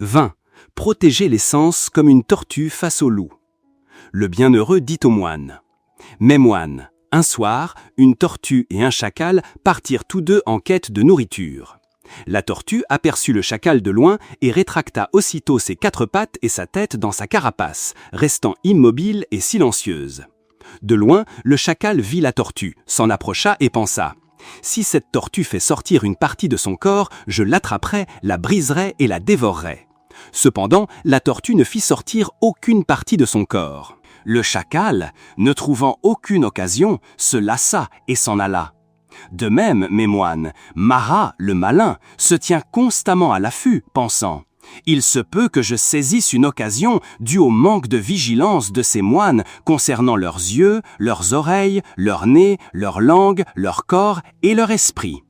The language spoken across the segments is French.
20. Protéger les sens comme une tortue face au loup. Le bienheureux dit au moine. « Mes moines, un soir, une tortue et un chacal partirent tous deux en quête de nourriture. La tortue aperçut le chacal de loin et rétracta aussitôt ses quatre pattes et sa tête dans sa carapace, restant immobile et silencieuse. De loin, le chacal vit la tortue, s'en approcha et pensa « Si cette tortue fait sortir une partie de son corps, je l'attraperai, la briserai et la dévorerai. » Cependant, la tortue ne fit sortir aucune partie de son corps. Le chacal, ne trouvant aucune occasion, se lassa et s'en alla. De même, mes moines, Marat, le malin, se tient constamment à l'affût, pensant « Il se peut que je saisisse une occasion due au manque de vigilance de ces moines concernant leurs yeux, leurs oreilles, leur nez, leur langue, leur corps et leur esprit. »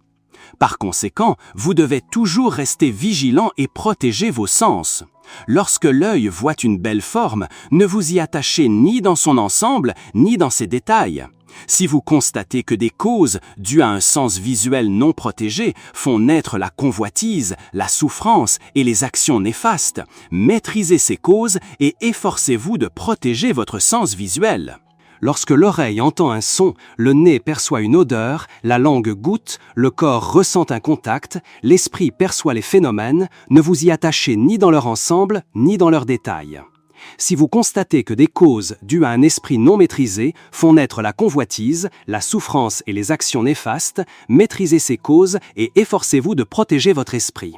Par conséquent, vous devez toujours rester vigilant et protéger vos sens. Lorsque l'œil voit une belle forme, ne vous y attachez ni dans son ensemble, ni dans ses détails. Si vous constatez que des causes, dues à un sens visuel non protégé, font naître la convoitise, la souffrance et les actions néfastes, maîtrisez ces causes et efforcez-vous de protéger votre sens visuel. Lorsque l'oreille entend un son, le nez perçoit une odeur, la langue goûte, le corps ressent un contact, l'esprit perçoit les phénomènes, ne vous y attachez ni dans leur ensemble, ni dans leurs détails. Si vous constatez que des causes dues à un esprit non maîtrisé font naître la convoitise, la souffrance et les actions néfastes, maîtrisez ces causes et efforcez-vous de protéger votre esprit.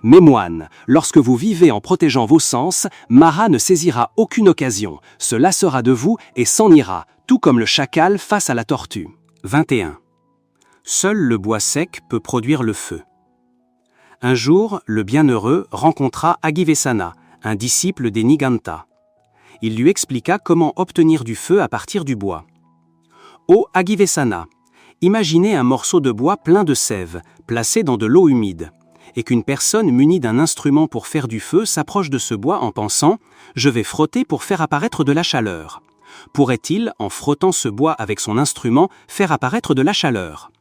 Mes moines, lorsque vous vivez en protégeant vos sens, Marat ne saisira aucune occasion, se lassera de vous et s'en ira, tout comme le chacal face à la tortue. 21. Seul le bois sec peut produire le feu. Un jour, le bienheureux rencontra Agivesana, un disciple des Niganta. Il lui expliqua comment obtenir du feu à partir du bois. « Ô Agivesana, imaginez un morceau de bois plein de sève, placé dans de l'eau humide, et qu'une personne munie d'un instrument pour faire du feu s'approche de ce bois en pensant « Je vais frotter pour faire apparaître de la chaleur ». Pourrait-il, en frottant ce bois avec son instrument, faire apparaître de la chaleur?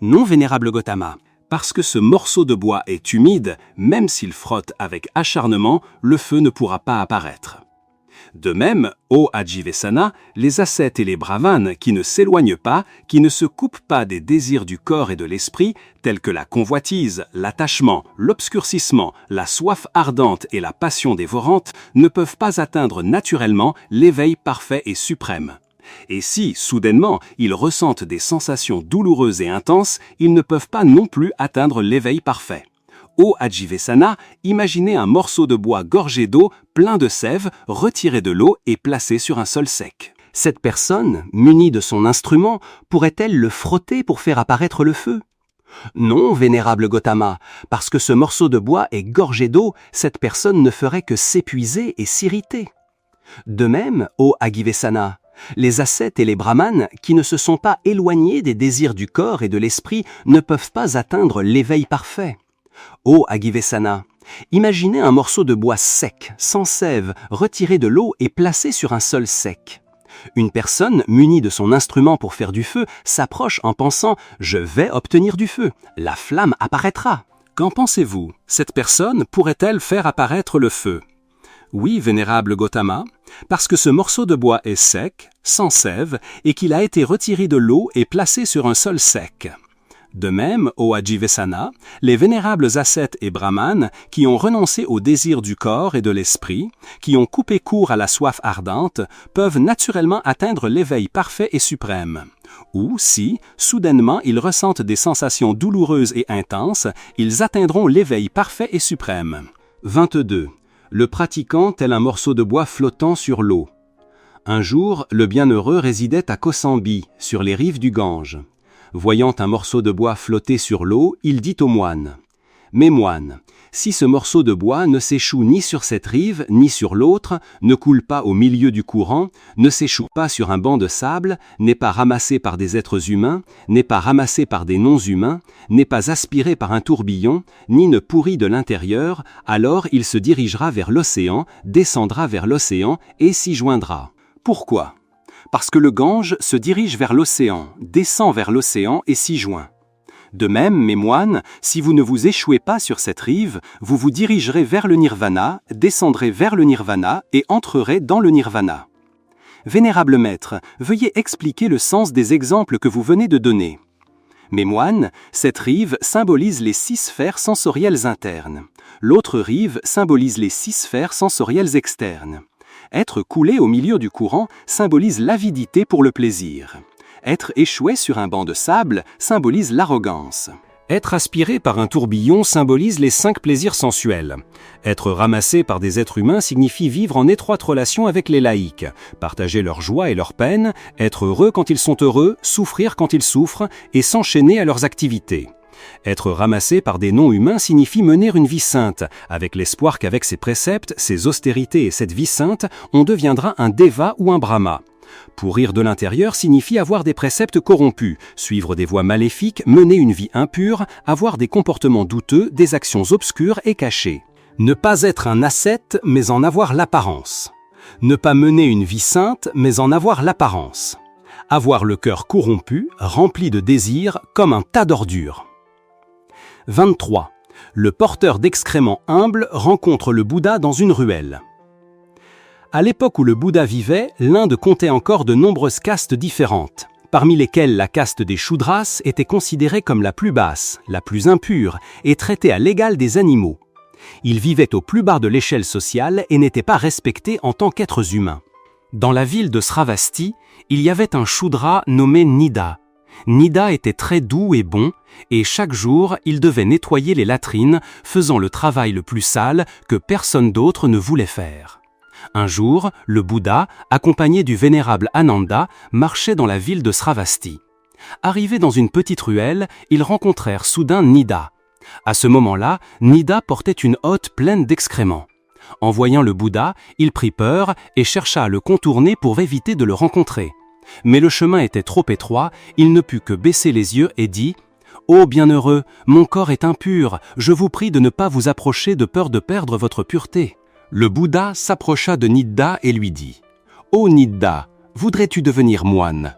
Non, vénérable Gautama. Parce que ce morceau de bois est humide, même s'il frotte avec acharnement, le feu ne pourra pas apparaître. De même, ô Agivesana, les ascètes et les brahmanes qui ne s'éloignent pas, qui ne se coupent pas des désirs du corps et de l'esprit, tels que la convoitise, l'attachement, l'obscurcissement, la soif ardente et la passion dévorante, ne peuvent pas atteindre naturellement l'éveil parfait et suprême. Et si, soudainement, ils ressentent des sensations douloureuses et intenses, ils ne peuvent pas non plus atteindre l'éveil parfait. Ô Agivesana, imaginez un morceau de bois gorgé d'eau, plein de sève, retiré de l'eau et placé sur un sol sec. Cette personne, munie de son instrument, pourrait-elle le frotter pour faire apparaître le feu? Non, vénérable Gautama, parce que ce morceau de bois est gorgé d'eau, cette personne ne ferait que s'épuiser et s'irriter. De même, ô Agivesana, les ascètes et les brahmanes, qui ne se sont pas éloignés des désirs du corps et de l'esprit, ne peuvent pas atteindre l'éveil parfait. Ô Agivesana, imaginez un morceau de bois sec, sans sève, retiré de l'eau et placé sur un sol sec. Une personne, munie de son instrument pour faire du feu, s'approche en pensant « Je vais obtenir du feu, la flamme apparaîtra ». Qu'en pensez-vous? Cette personne pourrait-elle faire apparaître le feu? Oui, vénérable Gautama, parce que ce morceau de bois est sec, sans sève, et qu'il a été retiré de l'eau et placé sur un sol sec. De même, ô Agivesana, les vénérables ascètes et brahmanes qui ont renoncé au désir du corps et de l'esprit, qui ont coupé court à la soif ardente, peuvent naturellement atteindre l'éveil parfait et suprême. Ou, si, soudainement, ils ressentent des sensations douloureuses et intenses, ils atteindront l'éveil parfait et suprême. 22. Le pratiquant tel un morceau de bois flottant sur l'eau. Un jour, le bienheureux résidait à Kosambi, sur les rives du Gange. Voyant un morceau de bois flotter sur l'eau, il dit aux moines « Mes moines, si ce morceau de bois ne s'échoue ni sur cette rive ni sur l'autre, ne coule pas au milieu du courant, ne s'échoue pas sur un banc de sable, n'est pas ramassé par des êtres humains, n'est pas ramassé par des non-humains, n'est pas aspiré par un tourbillon, ni ne pourrit de l'intérieur, alors il se dirigera vers l'océan, descendra vers l'océan et s'y joindra. Pourquoi ? Parce que le Gange se dirige vers l'océan, descend vers l'océan et s'y joint. De même, mes moines, si vous ne vous échouez pas sur cette rive, vous vous dirigerez vers le nirvana, descendrez vers le nirvana et entrerez dans le nirvana. Vénérable maître, veuillez expliquer le sens des exemples que vous venez de donner. Mes moines, cette rive symbolise les 6 sphères sensorielles internes. L'autre rive symbolise les 6 sphères sensorielles externes. Être coulé au milieu du courant symbolise l'avidité pour le plaisir. Être échoué sur un banc de sable symbolise l'arrogance. Être aspiré par un tourbillon symbolise les 5 plaisirs sensuels. Être ramassé par des êtres humains signifie vivre en étroite relation avec les laïcs, partager leur joie et leur peine, être heureux quand ils sont heureux, souffrir quand ils souffrent et s'enchaîner à leurs activités. Être ramassé par des non-humains signifie mener une vie sainte, avec l'espoir qu'avec ses préceptes, ses austérités et cette vie sainte, on deviendra un déva ou un brahma. Pourrir de l'intérieur signifie avoir des préceptes corrompus, suivre des voies maléfiques, mener une vie impure, avoir des comportements douteux, des actions obscures et cachées. Ne pas être un ascète, mais en avoir l'apparence. Ne pas mener une vie sainte, mais en avoir l'apparence. Avoir le cœur corrompu, rempli de désirs, comme un tas d'ordures. 23. Le porteur d'excréments humbles rencontre le Bouddha dans une ruelle. À l'époque où le Bouddha vivait, l'Inde comptait encore de nombreuses castes différentes, parmi lesquelles la caste des Shudras était considérée comme la plus basse, la plus impure et traitée à l'égal des animaux. Ils vivaient au plus bas de l'échelle sociale et n'étaient pas respectés en tant qu'êtres humains. Dans la ville de Sravasti, il y avait un Shudra nommé Nida. Nida était très doux et bon, et chaque jour, il devait nettoyer les latrines, faisant le travail le plus sale que personne d'autre ne voulait faire. Un jour, le Bouddha, accompagné du vénérable Ananda, marchait dans la ville de Sravasti. Arrivés dans une petite ruelle, ils rencontrèrent soudain Nida. À ce moment-là, Nida portait une hotte pleine d'excréments. En voyant le Bouddha, il prit peur et chercha à le contourner pour éviter de le rencontrer. Mais le chemin était trop étroit, il ne put que baisser les yeux et dit « Ô bienheureux, mon corps est impur, je vous prie de ne pas vous approcher de peur de perdre votre pureté. » Le Bouddha s'approcha de Nida et lui dit « Ô Nida, voudrais-tu devenir moine ?»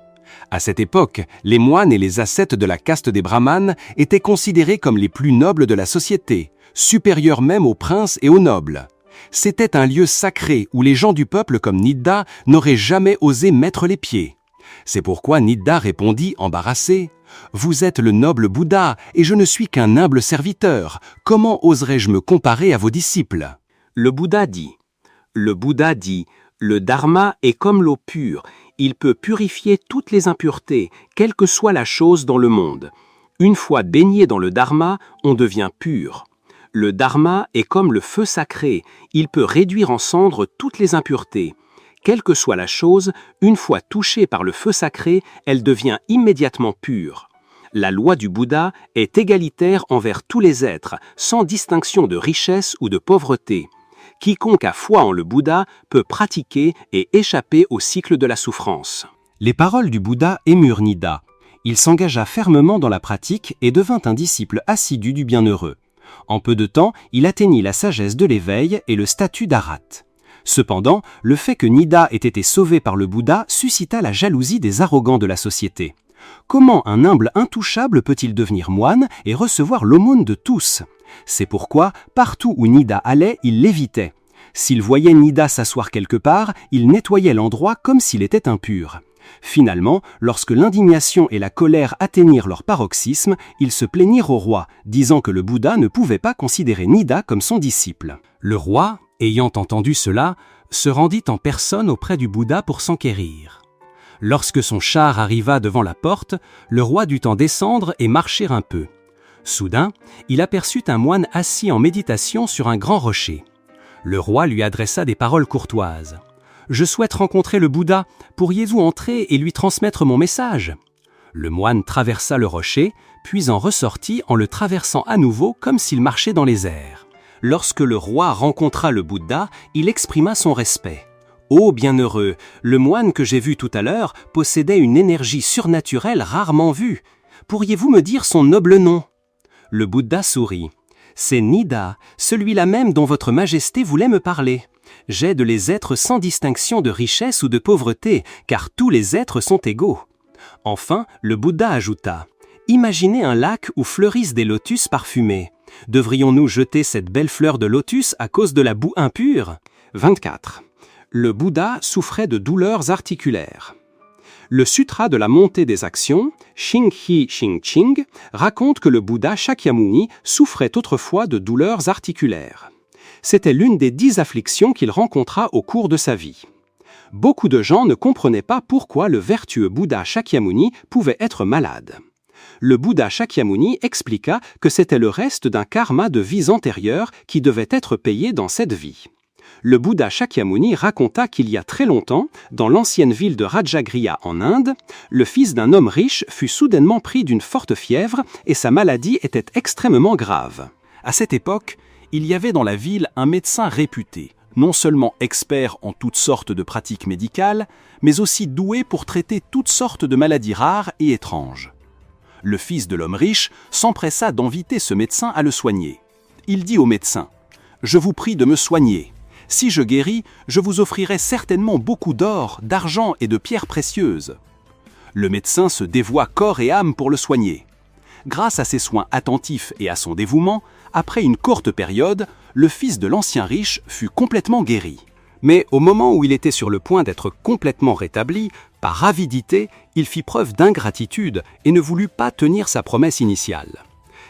À cette époque, les moines et les ascètes de la caste des brahmanes étaient considérés comme les plus nobles de la société, supérieurs même aux princes et aux nobles. C'était un lieu sacré où les gens du peuple comme Nida n'auraient jamais osé mettre les pieds. C'est pourquoi Nida répondit embarrassé « Vous êtes le noble Bouddha et je ne suis qu'un humble serviteur. Comment oserais-je me comparer à vos disciples ?» Le Bouddha dit, le dharma est comme l'eau pure, il peut purifier toutes les impuretés, quelle que soit la chose dans le monde. Une fois baigné dans le dharma, on devient pur. Le dharma est comme le feu sacré, il peut réduire en cendres toutes les impuretés. Quelle que soit la chose, une fois touchée par le feu sacré, elle devient immédiatement pure. La loi du Bouddha est égalitaire envers tous les êtres, sans distinction de richesse ou de pauvreté. Quiconque a foi en le Bouddha peut pratiquer et échapper au cycle de la souffrance. Les paroles du Bouddha émurent Nida. Il s'engagea fermement dans la pratique et devint un disciple assidu du bienheureux. En peu de temps, il atteignit la sagesse de l'éveil et le statut d'Arhat. Cependant, le fait que Nida ait été sauvé par le Bouddha suscita la jalousie des arrogants de la société. Comment un humble intouchable peut-il devenir moine et recevoir l'aumône de tous ? C'est pourquoi, partout où Nida allait, il l'évitait. S'il voyait Nida s'asseoir quelque part, il nettoyait l'endroit comme s'il était impur. Finalement, lorsque l'indignation et la colère atteignirent leur paroxysme, ils se plaignirent au roi, disant que le Bouddha ne pouvait pas considérer Nida comme son disciple. Le roi, ayant entendu cela, se rendit en personne auprès du Bouddha pour s'enquérir. Lorsque son char arriva devant la porte, le roi dut en descendre et marcher un peu. Soudain, il aperçut un moine assis en méditation sur un grand rocher. Le roi lui adressa des paroles courtoises. « Je souhaite rencontrer le Bouddha, pourriez-vous entrer et lui transmettre mon message ?» Le moine traversa le rocher, puis en ressortit en le traversant à nouveau comme s'il marchait dans les airs. Lorsque le roi rencontra le Bouddha, il exprima son respect. « Ô bienheureux, le moine que j'ai vu tout à l'heure possédait une énergie surnaturelle rarement vue. Pourriez-vous me dire son noble nom ?» Le Bouddha sourit. « C'est Nida, celui-là même dont votre majesté voulait me parler. J'aide les êtres sans distinction de richesse ou de pauvreté, car tous les êtres sont égaux. » Enfin, le Bouddha ajouta. « Imaginez un lac où fleurissent des lotus parfumés. Devrions-nous jeter cette belle fleur de lotus à cause de la boue impure? 24. Le Bouddha souffrait de douleurs articulaires. Le Sutra de la montée des actions, Shing-Hi Shing-Ching, raconte que le Bouddha Shakyamuni souffrait autrefois de douleurs articulaires. C'était l'une des 10 afflictions qu'il rencontra au cours de sa vie. Beaucoup de gens ne comprenaient pas pourquoi le vertueux Bouddha Shakyamuni pouvait être malade. Le Bouddha Shakyamuni expliqua que c'était le reste d'un karma de vies antérieures qui devait être payé dans cette vie. Le Bouddha Shakyamuni raconta qu'il y a très longtemps, dans l'ancienne ville de Rajagriha en Inde, le fils d'un homme riche fut soudainement pris d'une forte fièvre et sa maladie était extrêmement grave. À cette époque, il y avait dans la ville un médecin réputé, non seulement expert en toutes sortes de pratiques médicales, mais aussi doué pour traiter toutes sortes de maladies rares et étranges. Le fils de l'homme riche s'empressa d'inviter ce médecin à le soigner. Il dit au médecin « Je vous prie de me soigner. Si je guéris, je vous offrirai certainement beaucoup d'or, d'argent et de pierres précieuses. » Le médecin se dévoua corps et âme pour le soigner. Grâce à ses soins attentifs et à son dévouement, après une courte période, le fils de l'ancien riche fut complètement guéri. Mais au moment où il était sur le point d'être complètement rétabli, par avidité, il fit preuve d'ingratitude et ne voulut pas tenir sa promesse initiale.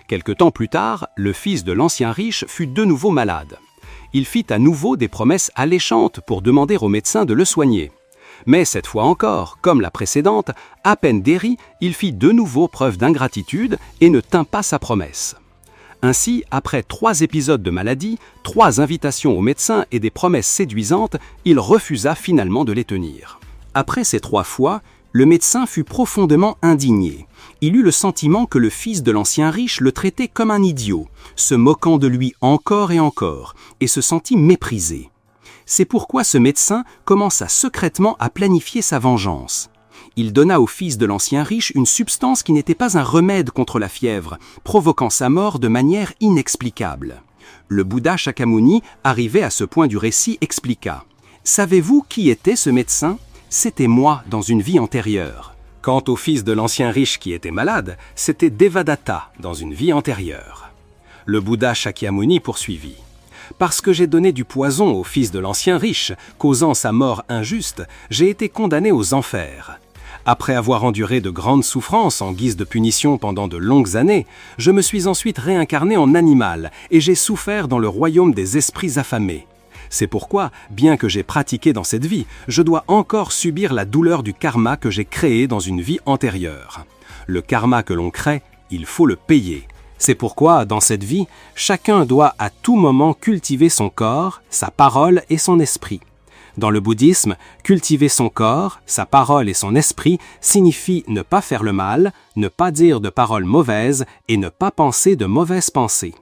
Quelque temps plus tard, le fils de l'ancien riche fut de nouveau malade. Il fit à nouveau des promesses alléchantes pour demander au médecin de le soigner. Mais cette fois encore, comme la précédente, à peine guéri, il fit de nouveau preuve d'ingratitude et ne tint pas sa promesse. Ainsi, après 3 épisodes de maladie, 3 invitations au médecin et des promesses séduisantes, il refusa finalement de les tenir. Après ces 3 fois, le médecin fut profondément indigné. Il eut le sentiment que le fils de l'ancien riche le traitait comme un idiot, se moquant de lui encore et se sentit méprisé. C'est pourquoi ce médecin commença secrètement à planifier sa vengeance. Il donna au fils de l'ancien riche une substance qui n'était pas un remède contre la fièvre, provoquant sa mort de manière inexplicable. Le Bouddha Shakyamuni, arrivé à ce point du récit, expliqua « Savez-vous qui était ce médecin ? C'était moi dans une vie antérieure. Quant au fils de l'ancien riche qui était malade, c'était Devadatta dans une vie antérieure. » Le Bouddha Shakyamuni poursuivit. « Parce que j'ai donné du poison au fils de l'ancien riche, causant sa mort injuste, j'ai été condamné aux enfers. Après avoir enduré de grandes souffrances en guise de punition pendant de longues années, je me suis ensuite réincarné en animal et j'ai souffert dans le royaume des esprits affamés. C'est pourquoi, bien que j'ai pratiqué dans cette vie, je dois encore subir la douleur du karma que j'ai créé dans une vie antérieure. Le karma que l'on crée, il faut le payer. C'est pourquoi, dans cette vie, chacun doit à tout moment cultiver son corps, sa parole et son esprit. Dans le bouddhisme, cultiver son corps, sa parole et son esprit signifie ne pas faire le mal, ne pas dire de paroles mauvaises et ne pas penser de mauvaises pensées.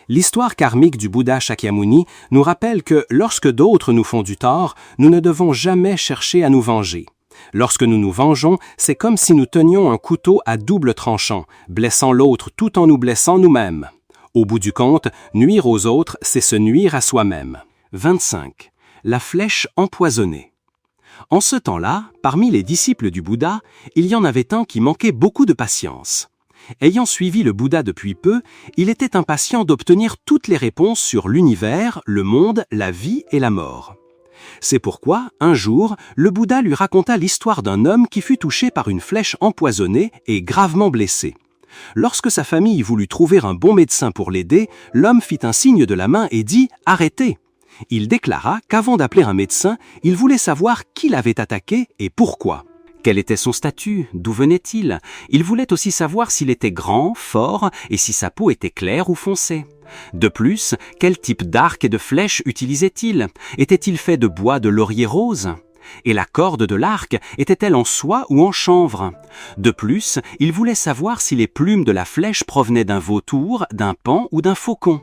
L'histoire karmique du Bouddha Shakyamuni nous rappelle que lorsque d'autres nous font du tort, nous ne devons jamais chercher à nous venger. Lorsque nous nous vengeons, c'est comme si nous tenions un couteau à double tranchant, blessant l'autre tout en nous blessant nous-mêmes. Au bout du compte, nuire aux autres, c'est se nuire à soi-même. 25. La flèche empoisonnée. En ce temps-là, parmi les disciples du Bouddha, il y en avait un qui manquait beaucoup de patience. Ayant suivi le Bouddha depuis peu, il était impatient d'obtenir toutes les réponses sur l'univers, le monde, la vie et la mort. C'est pourquoi, un jour, le Bouddha lui raconta l'histoire d'un homme qui fut touché par une flèche empoisonnée et gravement blessé. Lorsque sa famille voulut trouver un bon médecin pour l'aider, l'homme fit un signe de la main et dit « Arrêtez !» Il déclara qu'avant d'appeler un médecin, il voulait savoir qui l'avait attaqué et pourquoi. Quel était son statut? D'où venait-il? Il voulait aussi savoir s'il était grand, fort et si sa peau était claire ou foncée. De plus, quel type d'arc et de flèche utilisait-il? Était-il fait de bois de laurier rose? Et la corde de l'arc était-elle en soie ou en chanvre? De plus, il voulait savoir si les plumes de la flèche provenaient d'un vautour, d'un paon ou d'un faucon.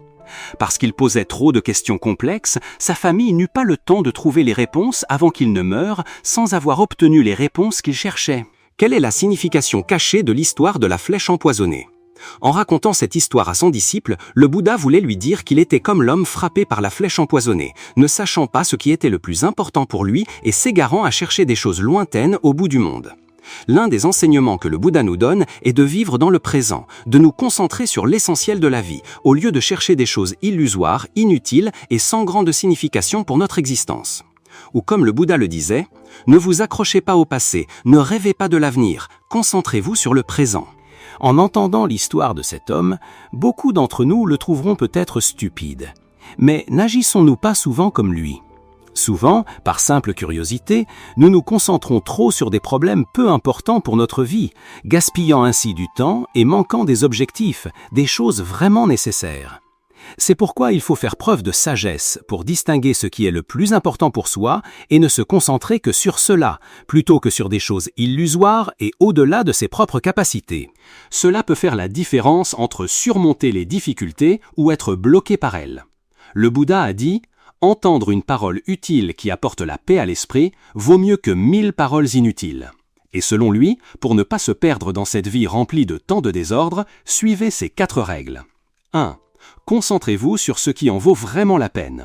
Parce qu'il posait trop de questions complexes, sa famille n'eut pas le temps de trouver les réponses avant qu'il ne meure, sans avoir obtenu les réponses qu'il cherchait. Quelle est la signification cachée de l'histoire de la flèche empoisonnée? En racontant cette histoire à son disciple, le Bouddha voulait lui dire qu'il était comme l'homme frappé par la flèche empoisonnée, ne sachant pas ce qui était le plus important pour lui et s'égarant à chercher des choses lointaines au bout du monde. L'un des enseignements que le Bouddha nous donne est de vivre dans le présent, de nous concentrer sur l'essentiel de la vie, au lieu de chercher des choses illusoires, inutiles et sans grande signification pour notre existence. Ou comme le Bouddha le disait, « Ne vous accrochez pas au passé, ne rêvez pas de l'avenir, concentrez-vous sur le présent ». En entendant l'histoire de cet homme, beaucoup d'entre nous le trouveront peut-être stupide. Mais n'agissons-nous pas souvent comme lui ? Souvent, par simple curiosité, nous nous concentrons trop sur des problèmes peu importants pour notre vie, gaspillant ainsi du temps et manquant des objectifs, des choses vraiment nécessaires. C'est pourquoi il faut faire preuve de sagesse pour distinguer ce qui est le plus important pour soi et ne se concentrer que sur cela, plutôt que sur des choses illusoires et au-delà de ses propres capacités. Cela peut faire la différence entre surmonter les difficultés ou être bloqué par elles. Le Bouddha a dit « Entendre une parole utile qui apporte la paix à l'esprit vaut mieux que 1000 paroles inutiles ». Et selon lui, pour ne pas se perdre dans cette vie remplie de tant de désordre, suivez ces 4 règles. 1. Concentrez-vous sur ce qui en vaut vraiment la peine.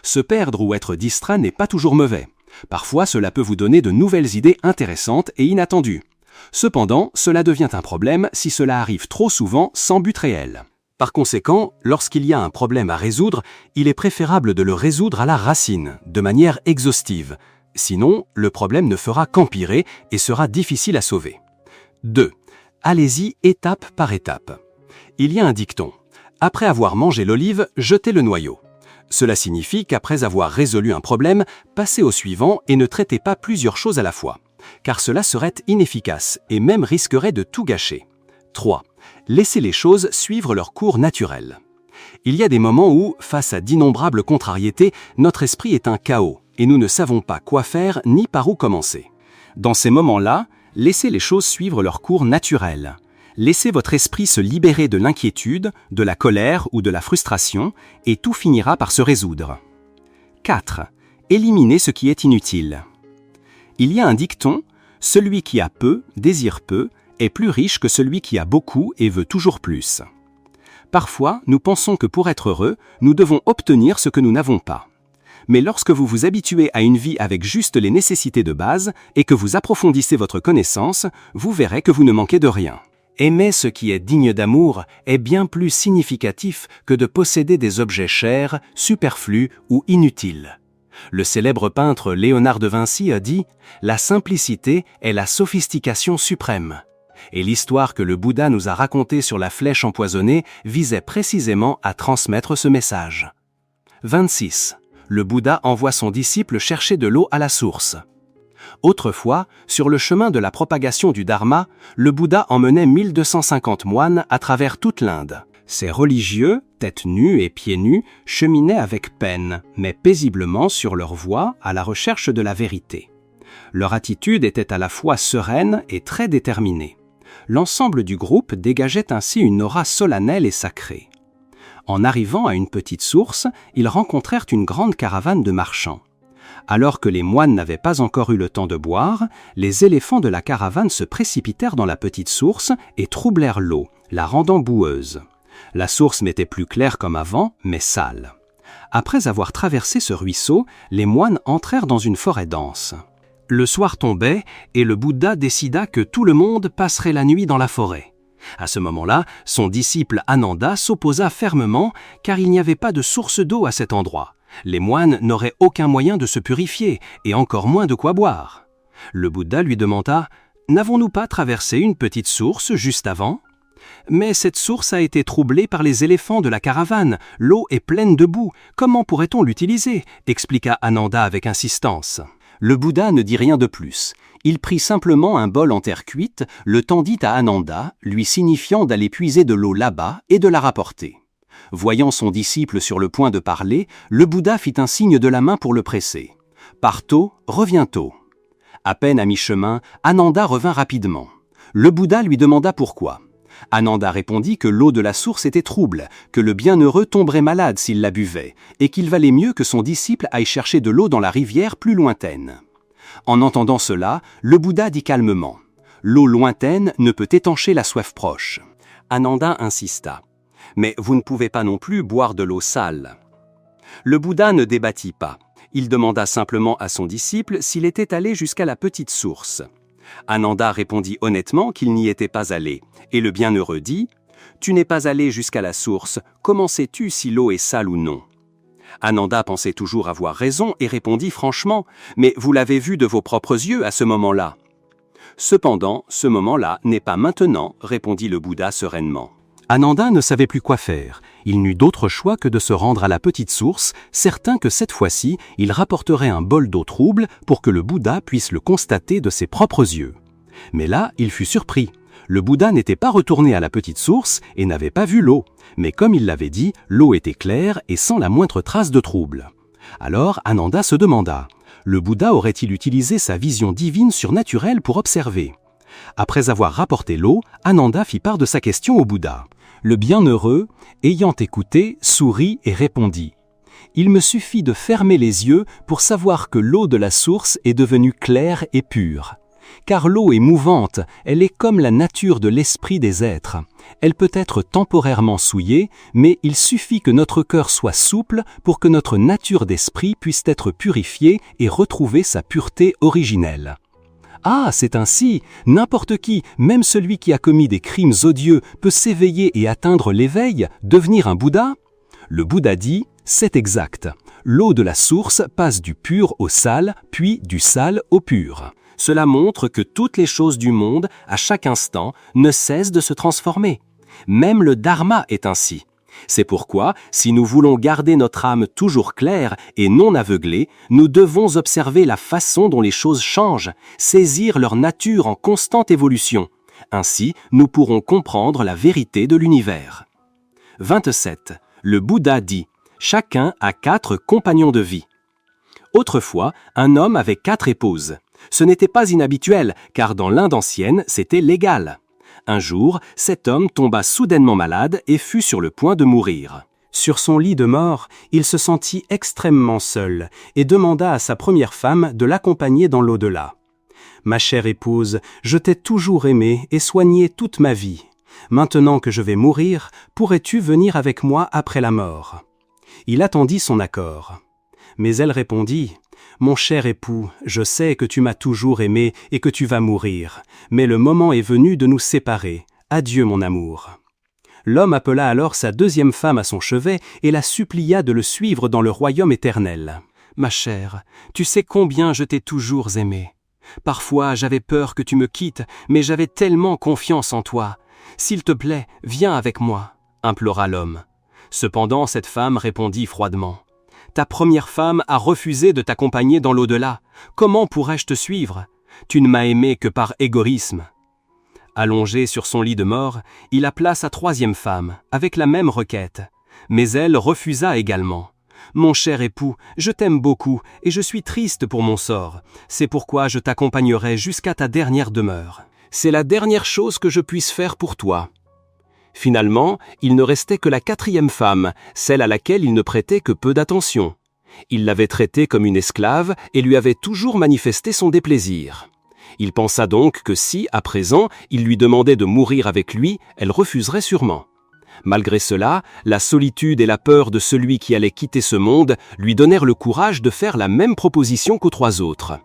Se perdre ou être distrait n'est pas toujours mauvais. Parfois, cela peut vous donner de nouvelles idées intéressantes et inattendues. Cependant, cela devient un problème si cela arrive trop souvent sans but réel. Par conséquent, lorsqu'il y a un problème à résoudre, il est préférable de le résoudre à la racine, de manière exhaustive. Sinon, le problème ne fera qu'empirer et sera difficile à sauver. 2. Allez-y étape par étape. Il y a un dicton. Après avoir mangé l'olive, jetez le noyau. Cela signifie qu'après avoir résolu un problème, passez au suivant et ne traitez pas plusieurs choses à la fois, car cela serait inefficace et même risquerait de tout gâcher. 3. Laissez les choses suivre leur cours naturel. Il y a des moments où, face à d'innombrables contrariétés, notre esprit est un chaos et nous ne savons pas quoi faire ni par où commencer. Dans ces moments-là, laissez les choses suivre leur cours naturel. Laissez votre esprit se libérer de l'inquiétude, de la colère ou de la frustration, et tout finira par se résoudre. 4. Éliminez ce qui est inutile. Il y a un dicton, « Celui qui a peu, désire peu, est plus riche que celui qui a beaucoup et veut toujours plus ». Parfois, nous pensons que pour être heureux, nous devons obtenir ce que nous n'avons pas. Mais lorsque vous vous habituez à une vie avec juste les nécessités de base et que vous approfondissez votre connaissance, vous verrez que vous ne manquez de rien. Aimer ce qui est digne d'amour est bien plus significatif que de posséder des objets chers, superflus ou inutiles. Le célèbre peintre Léonard de Vinci a dit « La simplicité est la sophistication suprême ». Et l'histoire que le Bouddha nous a racontée sur la flèche empoisonnée visait précisément à transmettre ce message. 26. Le Bouddha envoie son disciple chercher de l'eau à la source. Autrefois, sur le chemin de la propagation du Dharma, le Bouddha emmenait 1250 moines à travers toute l'Inde. Ces religieux, tête nue et pieds nus, cheminaient avec peine, mais paisiblement sur leur voie à la recherche de la vérité. Leur attitude était à la fois sereine et très déterminée. L'ensemble du groupe dégageait ainsi une aura solennelle et sacrée. En arrivant à une petite source, ils rencontrèrent une grande caravane de marchands. Alors que les moines n'avaient pas encore eu le temps de boire, les éléphants de la caravane se précipitèrent dans la petite source et troublèrent l'eau, la rendant boueuse. La source n'était plus claire comme avant, mais sale. Après avoir traversé ce ruisseau, les moines entrèrent dans une forêt dense. Le soir tombait et le Bouddha décida que tout le monde passerait la nuit dans la forêt. À ce moment-là, son disciple Ananda s'opposa fermement car il n'y avait pas de source d'eau à cet endroit. Les moines n'auraient aucun moyen de se purifier et encore moins de quoi boire. Le Bouddha lui demanda « N'avons-nous pas traversé une petite source juste avant ?» Mais cette source a été troublée par les éléphants de la caravane. L'eau est pleine de boue. Comment pourrait-on l'utiliser ? Expliqua Ananda avec insistance. Le Bouddha ne dit rien de plus. Il prit simplement un bol en terre cuite, le tendit à Ananda, lui signifiant d'aller puiser de l'eau là-bas et de la rapporter. Voyant son disciple sur le point de parler, le Bouddha fit un signe de la main pour le presser. « Pars tôt, reviens tôt ». À peine à mi-chemin, Ananda revint rapidement. Le Bouddha lui demanda pourquoi. Ananda répondit que l'eau de la source était trouble, que le bienheureux tomberait malade s'il la buvait, et qu'il valait mieux que son disciple aille chercher de l'eau dans la rivière plus lointaine. En entendant cela, le Bouddha dit calmement « L'eau lointaine ne peut étancher la soif proche ». Ananda insista. « Mais vous ne pouvez pas non plus boire de l'eau sale ». Le Bouddha ne débattit pas. Il demanda simplement à son disciple s'il était allé jusqu'à la petite source. Ananda répondit honnêtement qu'il n'y était pas allé, et le bienheureux dit « Tu n'es pas allé jusqu'à la source, comment sais-tu si l'eau est sale ou non ?» Ananda pensait toujours avoir raison et répondit franchement « Mais vous l'avez vu de vos propres yeux à ce moment-là ?» Cependant, ce moment-là n'est pas maintenant, répondit le Bouddha sereinement. Ananda ne savait plus quoi faire. Il n'eut d'autre choix que de se rendre à la petite source, certain que cette fois-ci, il rapporterait un bol d'eau trouble pour que le Bouddha puisse le constater de ses propres yeux. Mais là, il fut surpris. Le Bouddha n'était pas retourné à la petite source et n'avait pas vu l'eau. Mais comme il l'avait dit, l'eau était claire et sans la moindre trace de trouble. Alors Ananda se demanda, le Bouddha aurait-il utilisé sa vision divine surnaturelle pour observer? Après avoir rapporté l'eau, Ananda fit part de sa question au Bouddha. Le bienheureux, ayant écouté, sourit et répondit « Il me suffit de fermer les yeux pour savoir que l'eau de la source est devenue claire et pure. Car l'eau est mouvante, elle est comme la nature de l'esprit des êtres. Elle peut être temporairement souillée, mais il suffit que notre cœur soit souple pour que notre nature d'esprit puisse être purifiée et retrouver sa pureté originelle. Ah, c'est ainsi, n'importe qui, même celui qui a commis des crimes odieux, peut s'éveiller et atteindre l'éveil, devenir un Bouddha? Le Bouddha dit, c'est exact. L'eau de la source passe du pur au sale, puis du sale au pur. Cela montre que toutes les choses du monde, à chaque instant, ne cessent de se transformer. Même le dharma est ainsi. C'est pourquoi, si nous voulons garder notre âme toujours claire et non aveuglée, nous devons observer la façon dont les choses changent, saisir leur nature en constante évolution. Ainsi, nous pourrons comprendre la vérité de l'univers. 27. Le Bouddha dit « Chacun a 4 compagnons de vie ». Autrefois, un homme avait 4 épouses. Ce n'était pas inhabituel, car dans l'Inde ancienne, c'était légal. Un jour, cet homme tomba soudainement malade et fut sur le point de mourir. Sur son lit de mort, il se sentit extrêmement seul et demanda à sa première femme de l'accompagner dans l'au-delà. « Ma chère épouse, je t'ai toujours aimée et soignée toute ma vie. Maintenant que je vais mourir, pourrais-tu venir avec moi après la mort ?» Il attendit son accord. Mais elle répondit « Mon cher époux, je sais que tu m'as toujours aimé et que tu vas mourir, mais le moment est venu de nous séparer. Adieu mon amour. » L'homme appela alors sa deuxième femme à son chevet et la supplia de le suivre dans le royaume éternel. « Ma chère, tu sais combien je t'ai toujours aimé. Parfois j'avais peur que tu me quittes, mais j'avais tellement confiance en toi. S'il te plaît, viens avec moi, » implora l'homme. Cependant cette femme répondit froidement. « Ta première femme a refusé de t'accompagner dans l'au-delà. Comment pourrais-je te suivre? Tu ne m'as aimé que par égoïsme. » Allongé sur son lit de mort, il appela sa troisième femme, avec la même requête. Mais elle refusa également. « Mon cher époux, je t'aime beaucoup et je suis triste pour mon sort. C'est pourquoi je t'accompagnerai jusqu'à ta dernière demeure. C'est la dernière chose que je puisse faire pour toi. » Finalement, il ne restait que la quatrième femme, celle à laquelle il ne prêtait que peu d'attention. Il l'avait traitée comme une esclave et lui avait toujours manifesté son déplaisir. Il pensa donc que si, à présent, il lui demandait de mourir avec lui, elle refuserait sûrement. Malgré cela, la solitude et la peur de celui qui allait quitter ce monde lui donnèrent le courage de faire la même proposition qu'aux 3 autres.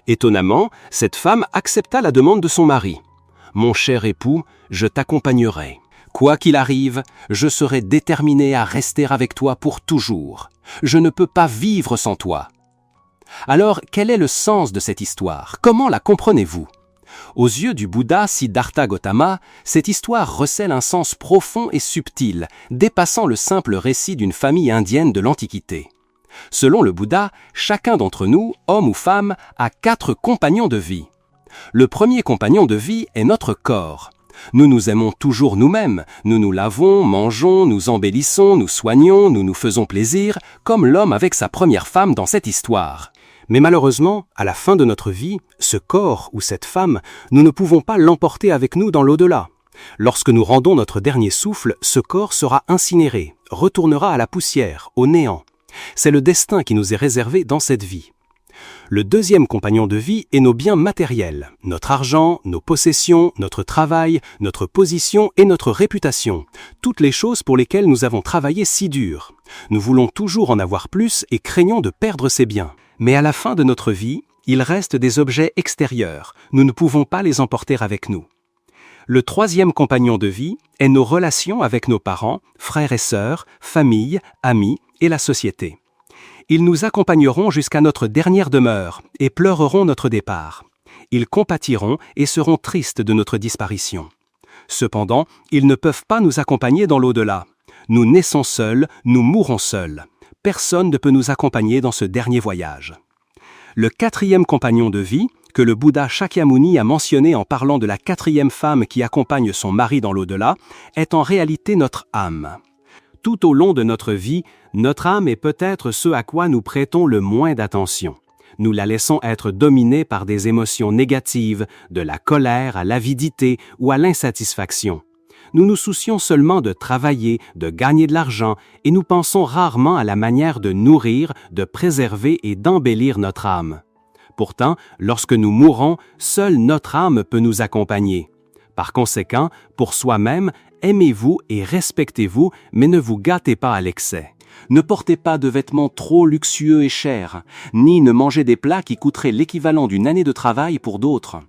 Étonnamment, cette femme accepta la demande de son mari. « Mon cher époux, je t'accompagnerai. Quoi qu'il arrive, je serai déterminé à rester avec toi pour toujours. Je ne peux pas vivre sans toi. » Alors, quel est le sens de cette histoire? Comment la comprenez-vous? Aux yeux du Bouddha Siddhartha Gautama, cette histoire recèle un sens profond et subtil, dépassant le simple récit d'une famille indienne de l'Antiquité. Selon le Bouddha, chacun d'entre nous, homme ou femme, a 4 compagnons de vie. Le premier compagnon de vie est notre corps. Nous nous aimons toujours nous-mêmes, nous nous lavons, mangeons, nous embellissons, nous soignons, nous nous faisons plaisir, comme l'homme avec sa première femme dans cette histoire. Mais malheureusement, à la fin de notre vie, ce corps ou cette femme, nous ne pouvons pas l'emporter avec nous dans l'au-delà. Lorsque nous rendons notre dernier souffle, ce corps sera incinéré, retournera à la poussière, au néant. C'est le destin qui nous est réservé dans cette vie. Le deuxième compagnon de vie est nos biens matériels, notre argent, nos possessions, notre travail, notre position et notre réputation, toutes les choses pour lesquelles nous avons travaillé si dur. Nous voulons toujours en avoir plus et craignons de perdre ces biens. Mais à la fin de notre vie, Ils restent des objets extérieurs, nous ne pouvons pas les emporter avec nous. Le troisième compagnon de vie est nos relations avec nos parents, frères et sœurs, famille, amis et la société. Ils nous accompagneront jusqu'à notre dernière demeure et pleureront notre départ. Ils compatiront et seront tristes de notre disparition. Cependant, ils ne peuvent pas nous accompagner dans l'au-delà. Nous naissons seuls, nous mourrons seuls. Personne ne peut nous accompagner dans ce dernier voyage. Le quatrième compagnon de vie, que le Bouddha Shakyamuni a mentionné en parlant de la quatrième femme qui accompagne son mari dans l'au-delà, est en réalité notre âme. Tout au long de notre vie, notre âme est peut-être ce à quoi nous prêtons le moins d'attention. Nous la laissons être dominée par des émotions négatives, de la colère à l'avidité ou à l'insatisfaction. Nous nous soucions seulement de travailler, de gagner de l'argent, et nous pensons rarement à la manière de nourrir, de préserver et d'embellir notre âme. Pourtant, lorsque nous mourons, seule notre âme peut nous accompagner. Par conséquent, pour soi-même, aimez-vous et respectez-vous, mais ne vous gâtez pas à l'excès. Ne portez pas de vêtements trop luxueux et chers, ni ne mangez des plats qui coûteraient l'équivalent d'une année de travail pour d'autres.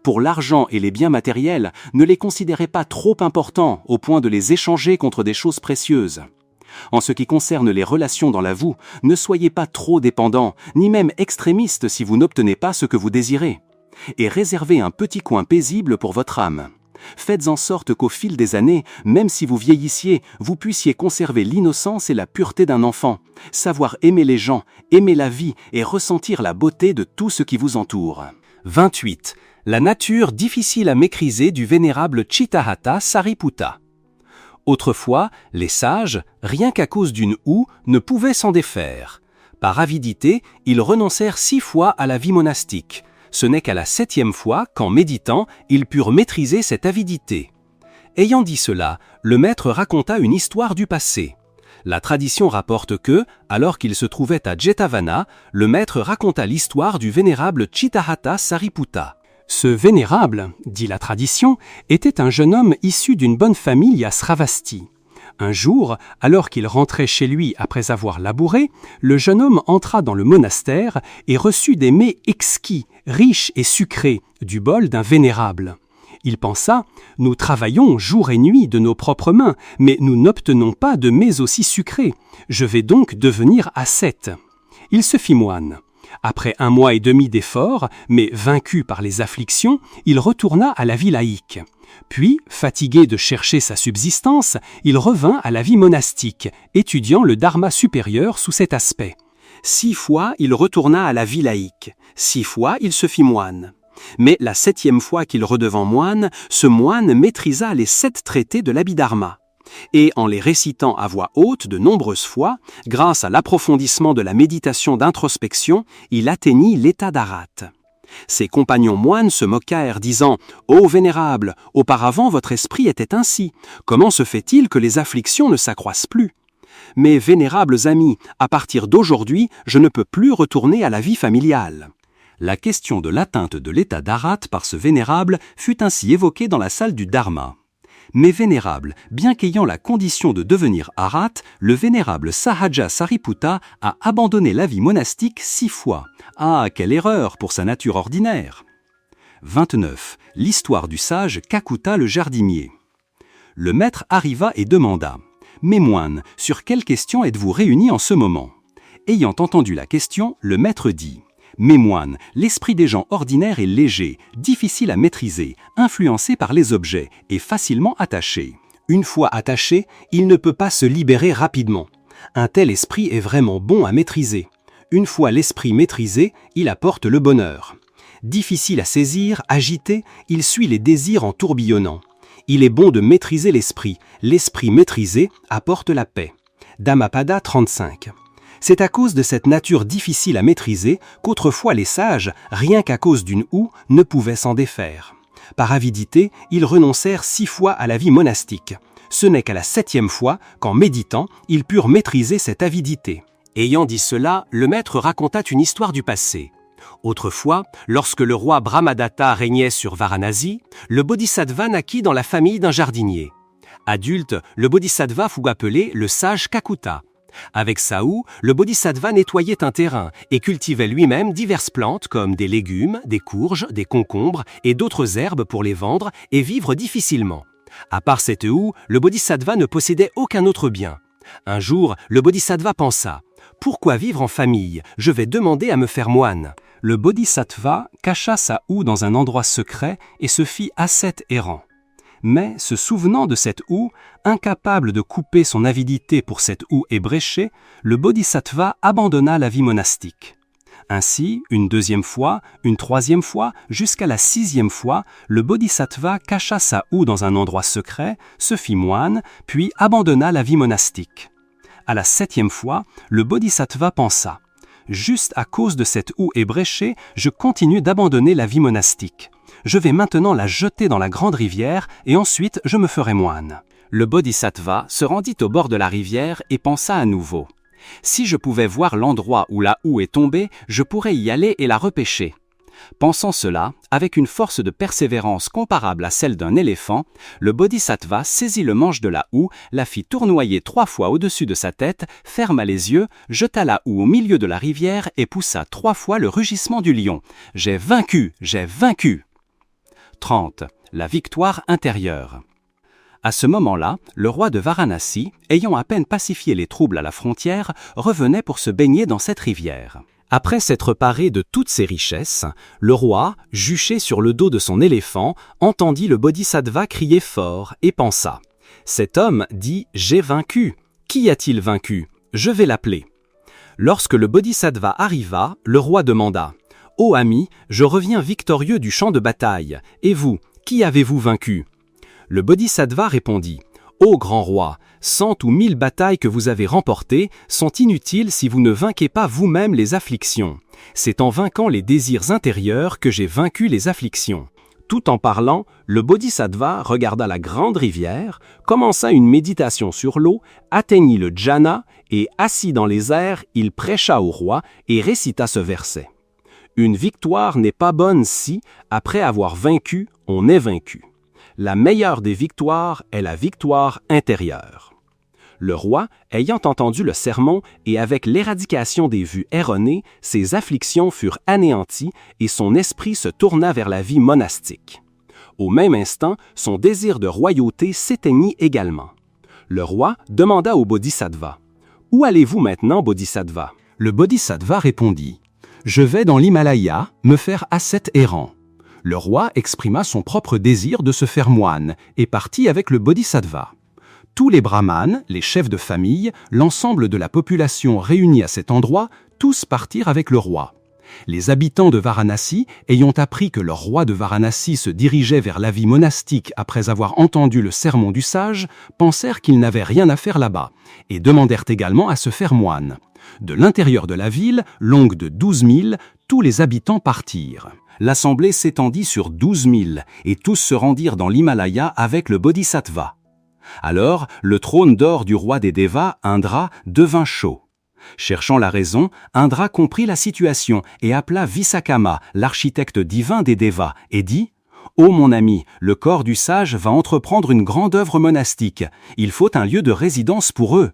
Pour l'argent et les biens matériels, ne les considérez pas trop importants au point de les échanger contre des choses précieuses. En ce qui concerne les relations dans la vie, ne soyez pas trop dépendants, ni même extrémistes si vous n'obtenez pas ce que vous désirez. Et réservez un petit coin paisible pour votre âme. Faites en sorte qu'au fil des années, même si vous vieillissiez, vous puissiez conserver l'innocence et la pureté d'un enfant, savoir aimer les gens, aimer la vie et ressentir la beauté de tout ce qui vous entoure. 28. La nature difficile à maîtriser du vénérable Chittahata Sariputta. Autrefois, les sages, rien qu'à cause d'une houe, ne pouvaient s'en défaire. Par avidité, ils renoncèrent 6 fois à la vie monastique. Ce n'est qu'à la 7e fois qu'en méditant, ils purent maîtriser cette avidité. Ayant dit cela, le maître raconta une histoire du passé. La tradition rapporte que, alors qu'il se trouvait à Jetavana, le maître raconta l'histoire du vénérable Chittahata Sariputta. Ce vénérable, dit la tradition, était un jeune homme issu d'une bonne famille à Sravasti. Un jour, alors qu'il rentrait chez lui après avoir labouré, le jeune homme entra dans le monastère et reçut des mets exquis, riches et sucrés, du bol d'un vénérable. Il pensa « Nous travaillons jour et nuit de nos propres mains, mais nous n'obtenons pas de mets aussi sucrés. Je vais donc devenir ascète. » Il se fit moine. Après 1 mois et demi d'efforts, mais vaincu par les afflictions, il retourna à la vie laïque. Puis, fatigué de chercher sa subsistance, il revint à la vie monastique, étudiant le dharma supérieur sous cet aspect. 6 fois, il retourna à la vie laïque. 6 fois, il se fit moine. Mais la 7e fois qu'il redevint moine, ce moine maîtrisa les 7 traités de l'Abhidharma. Et en les récitant à voix haute de nombreuses fois, grâce à l'approfondissement de la méditation d'introspection, il atteignit l'état d'arhat. Ses compagnons moines se moquèrent, disant « Ô vénérable, auparavant votre esprit était ainsi. Comment se fait-il que les afflictions ne s'accroissent plus ? Mes vénérables amis, à partir d'aujourd'hui, je ne peux plus retourner à la vie familiale. » La question de l'atteinte de l'état d'arhat par ce vénérable fut ainsi évoquée dans la salle du Dharma. Mais vénérable, bien qu'ayant la condition de devenir arhat, le vénérable Sahaja Sariputta a abandonné la vie monastique 6 fois. Ah, quelle erreur pour sa nature ordinaire! 29. L'histoire du sage Kakuta le jardinier. Le maître arriva et demanda « Mes moines, sur quelle question êtes-vous réunis en ce moment ?» Ayant entendu la question, le maître dit « Mes moines, l'esprit des gens ordinaires est léger, difficile à maîtriser, influencé par les objets et facilement attaché. Une fois attaché, il ne peut pas se libérer rapidement. Un tel esprit est vraiment bon à maîtriser. Une fois l'esprit maîtrisé, il apporte le bonheur. Difficile à saisir, agité, il suit les désirs en tourbillonnant. Il est bon de maîtriser l'esprit. L'esprit maîtrisé apporte la paix. Dhammapada 35. C'est à cause de cette nature difficile à maîtriser qu'autrefois les sages, rien qu'à cause d'une houe, ne pouvaient s'en défaire. Par avidité, ils renoncèrent 6 fois à la vie monastique. Ce n'est qu'à la 7e fois qu'en méditant, ils purent maîtriser cette avidité. Ayant dit cela, le maître raconta une histoire du passé. Autrefois, lorsque le roi Brahmadatta régnait sur Varanasi, le bodhisattva naquit dans la famille d'un jardinier. Adulte, le bodhisattva fut appelé le sage Kakuta. Avec sa houe, le bodhisattva nettoyait un terrain et cultivait lui-même diverses plantes comme des légumes, des courges, des concombres et d'autres herbes pour les vendre et vivre difficilement. À part cette houe, le bodhisattva ne possédait aucun autre bien. Un jour, le bodhisattva pensa « Pourquoi vivre en famille? Je vais demander à me faire moine. » Le bodhisattva cacha sa houe dans un endroit secret et se fit ascète errant. Mais, se souvenant de cette houe, incapable de couper son avidité pour cette houe ébréchée, le bodhisattva abandonna la vie monastique. Ainsi, une deuxième fois, une troisième fois, jusqu'à la sixième fois, le bodhisattva cacha sa houe dans un endroit secret, se fit moine, puis abandonna la vie monastique. À la septième fois, le bodhisattva pensa « Juste à cause de cette houe ébréchée, je continue d'abandonner la vie monastique. Je vais maintenant la jeter dans la grande rivière et ensuite je me ferai moine. » Le bodhisattva se rendit au bord de la rivière et pensa à nouveau « Si je pouvais voir l'endroit où la houe est tombée, je pourrais y aller et la repêcher. » Pensant cela, avec une force de persévérance comparable à celle d'un éléphant, le bodhisattva saisit le manche de la houe, la fit tournoyer 3 fois au-dessus de sa tête, ferma les yeux, jeta la houe au milieu de la rivière et poussa 3 fois le rugissement du lion. « J'ai vaincu! J'ai vaincu !» 30. La victoire intérieure. À ce moment-là, le roi de Varanasi, ayant à peine pacifié les troubles à la frontière, revenait pour se baigner dans cette rivière. Après s'être paré de toutes ses richesses, le roi, juché sur le dos de son éléphant, entendit le bodhisattva crier fort et pensa « Cet homme dit « J'ai vaincu ». Qui a-t-il vaincu? Je vais l'appeler. Lorsque le bodhisattva arriva, le roi demanda « Ô ami, je reviens victorieux du champ de bataille. Et vous, qui avez-vous vaincu ?» Le bodhisattva répondit « Ô grand roi, 100 ou 1000 batailles que vous avez remportées sont inutiles si vous ne vainquez pas vous-même les afflictions. C'est en vainquant les désirs intérieurs que j'ai vaincu les afflictions. » Tout en parlant, le bodhisattva regarda la grande rivière, commença une méditation sur l'eau, atteignit le jhana et, assis dans les airs, il prêcha au roi et récita ce verset. « Une victoire n'est pas bonne si, après avoir vaincu, on est vaincu. La meilleure des victoires est la victoire intérieure. » Le roi, ayant entendu le sermon et avec l'éradication des vues erronées, ses afflictions furent anéanties et son esprit se tourna vers la vie monastique. Au même instant, son désir de royauté s'éteignit également. Le roi demanda au bodhisattva « Où allez-vous maintenant, bodhisattva ?» Le bodhisattva répondit « Je vais dans l'Himalaya me faire ascète errant. » Le roi exprima son propre désir de se faire moine et partit avec le bodhisattva. Tous les brahmanes, les chefs de famille, l'ensemble de la population réunie à cet endroit, tous partirent avec le roi. Les habitants de Varanasi, ayant appris que leur roi de Varanasi se dirigeait vers la vie monastique après avoir entendu le sermon du sage, pensèrent qu'il n'avait rien à faire là-bas, et demandèrent également à se faire moine. De l'intérieur de la ville, longue de 12 000, tous les habitants partirent. L'assemblée s'étendit sur 12 000, et tous se rendirent dans l'Himalaya avec le bodhisattva. Alors, le trône d'or du roi des Devas, Indra, devint chaud. Cherchant la raison, Indra comprit la situation et appela Vissakama, l'architecte divin des Devas, et dit « Ô mon ami, le corps du sage va entreprendre une grande œuvre monastique. Il faut un lieu de résidence pour eux.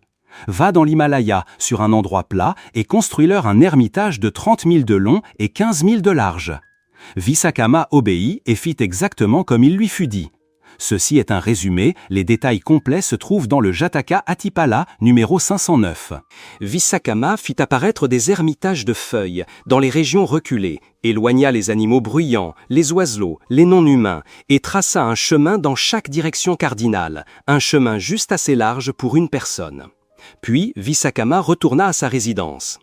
Va dans l'Himalaya, sur un endroit plat, et construis-leur un ermitage de 30 000 de long et 15 000 de large. » Vissakama obéit et fit exactement comme il lui fut dit. Ceci est un résumé, les détails complets se trouvent dans le Jataka Atipala numéro 509. Vissakama fit apparaître des ermitages de feuilles dans les régions reculées, éloigna les animaux bruyants, les oiseaux, les non-humains, et traça un chemin dans chaque direction cardinale, un chemin juste assez large pour une personne. Puis Vissakama retourna à sa résidence.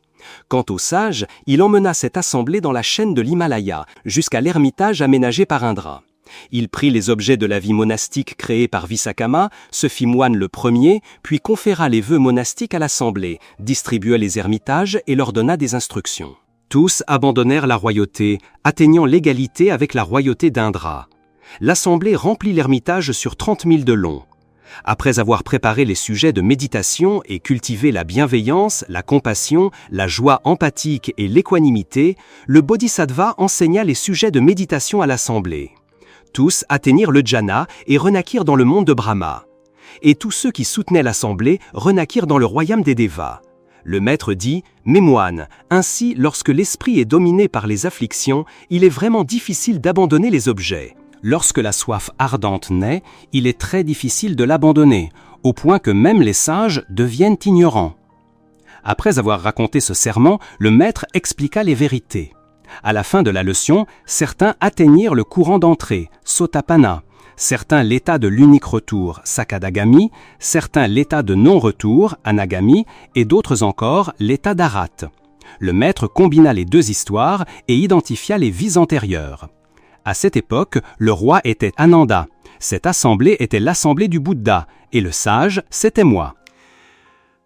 Quant au sage, il emmena cette assemblée dans la chaîne de l'Himalaya, jusqu'à l'ermitage aménagé par Indra. Il prit les objets de la vie monastique créés par Vissakama, se fit moine le premier, puis conféra les vœux monastiques à l'assemblée, distribua les ermitages et leur donna des instructions. Tous abandonnèrent la royauté, atteignant l'égalité avec la royauté d'Indra. L'assemblée remplit l'ermitage sur 30 000 de long. Après avoir préparé les sujets de méditation et cultivé la bienveillance, la compassion, la joie empathique et l'équanimité, le bodhisattva enseigna les sujets de méditation à l'assemblée. Tous atteignirent le jhana et renaquirent dans le monde de Brahma. et tous ceux qui soutenaient l'assemblée renaquirent dans le royaume des Dévas. Le maître dit « Mes moines, ainsi, lorsque l'esprit est dominé par les afflictions, il est vraiment difficile d'abandonner les objets. Lorsque la soif ardente naît, il est très difficile de l'abandonner, au point que même les sages deviennent ignorants. » Après avoir raconté ce sermon, le maître expliqua les vérités. À la fin de la leçon, certains atteignirent le courant d'entrée, Sotapanna, certains l'état de l'unique retour, Sakadagami, certains l'état de non-retour, Anagami, et d'autres encore l'état d'Arat. Le maître combina les deux histoires et identifia les vies antérieures. À cette époque, le roi était Ananda, cette assemblée était l'assemblée du Bouddha, et le sage, c'était moi.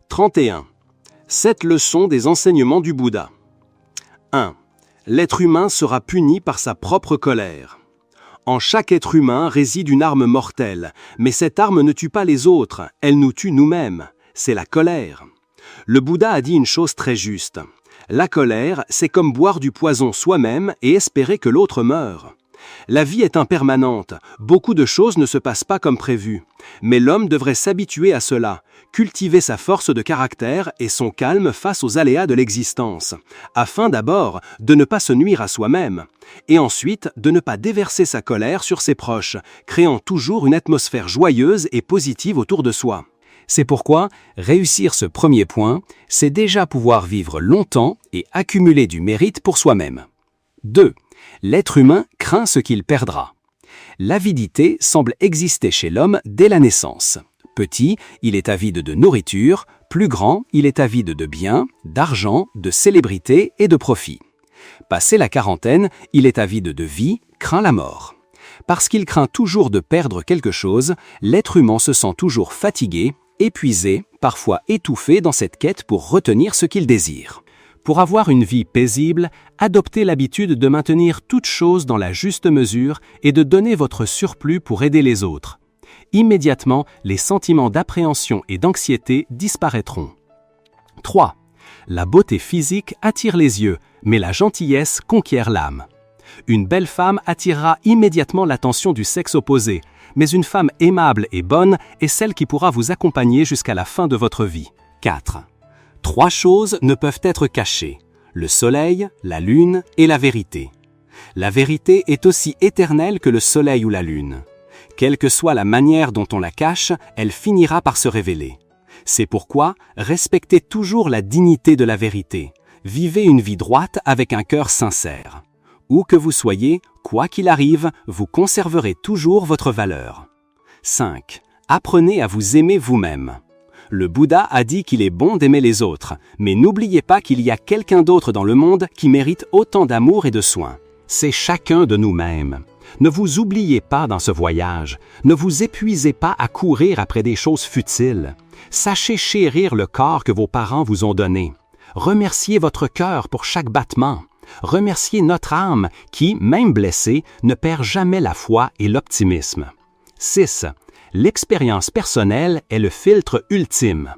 31. 7 leçons des enseignements du Bouddha. 1. L'être humain sera puni par sa propre colère. En chaque être humain réside une arme mortelle, mais cette arme ne tue pas les autres, elle nous tue nous-mêmes. C'est la colère. Le Bouddha a dit une chose très juste. La colère, c'est comme boire du poison soi-même et espérer que l'autre meure. La vie est impermanente, beaucoup de choses ne se passent pas comme prévu. Mais l'homme devrait s'habituer à cela, cultiver sa force de caractère et son calme face aux aléas de l'existence, afin d'abord de ne pas se nuire à soi-même, et ensuite de ne pas déverser sa colère sur ses proches, créant toujours une atmosphère joyeuse et positive autour de soi. C'est pourquoi réussir ce premier point, c'est déjà pouvoir vivre longtemps et accumuler du mérite pour soi-même. 2. L'être humain craint ce qu'il perdra. L'avidité semble exister chez l'homme dès la naissance. Petit, il est avide de nourriture, plus grand, il est avide de biens, d'argent, de célébrité et de profit. Passé la quarantaine, il est avide de vie, craint la mort. Parce qu'il craint toujours de perdre quelque chose, l'être humain se sent toujours fatigué, épuisé, parfois étouffé dans cette quête pour retenir ce qu'il désire. Pour avoir une vie paisible, adoptez l'habitude de maintenir toute chose dans la juste mesure et de donner votre surplus pour aider les autres. Immédiatement, les sentiments d'appréhension et d'anxiété disparaîtront. 3. La beauté physique attire les yeux, mais la gentillesse conquiert l'âme. Une belle femme attirera immédiatement l'attention du sexe opposé, mais une femme aimable et bonne est celle qui pourra vous accompagner jusqu'à la fin de votre vie. 4. 3 choses ne peuvent être cachées, le soleil, la lune et la vérité. La vérité est aussi éternelle que le soleil ou la lune. Quelle que soit la manière dont on la cache, elle finira par se révéler. C'est pourquoi respectez toujours la dignité de la vérité. Vivez une vie droite avec un cœur sincère. Où que vous soyez, quoi qu'il arrive, vous conserverez toujours votre valeur. 5. Apprenez à vous aimer vous-même. Le Bouddha a dit qu'il est bon d'aimer les autres, mais n'oubliez pas qu'il y a quelqu'un d'autre dans le monde qui mérite autant d'amour et de soins. C'est chacun de nous-mêmes. Ne vous oubliez pas dans ce voyage. Ne vous épuisez pas à courir après des choses futiles. Sachez chérir le corps que vos parents vous ont donné. Remerciez votre cœur pour chaque battement. Remerciez notre âme qui, même blessée, ne perd jamais la foi et l'optimisme. 6. L'expérience personnelle est le filtre ultime.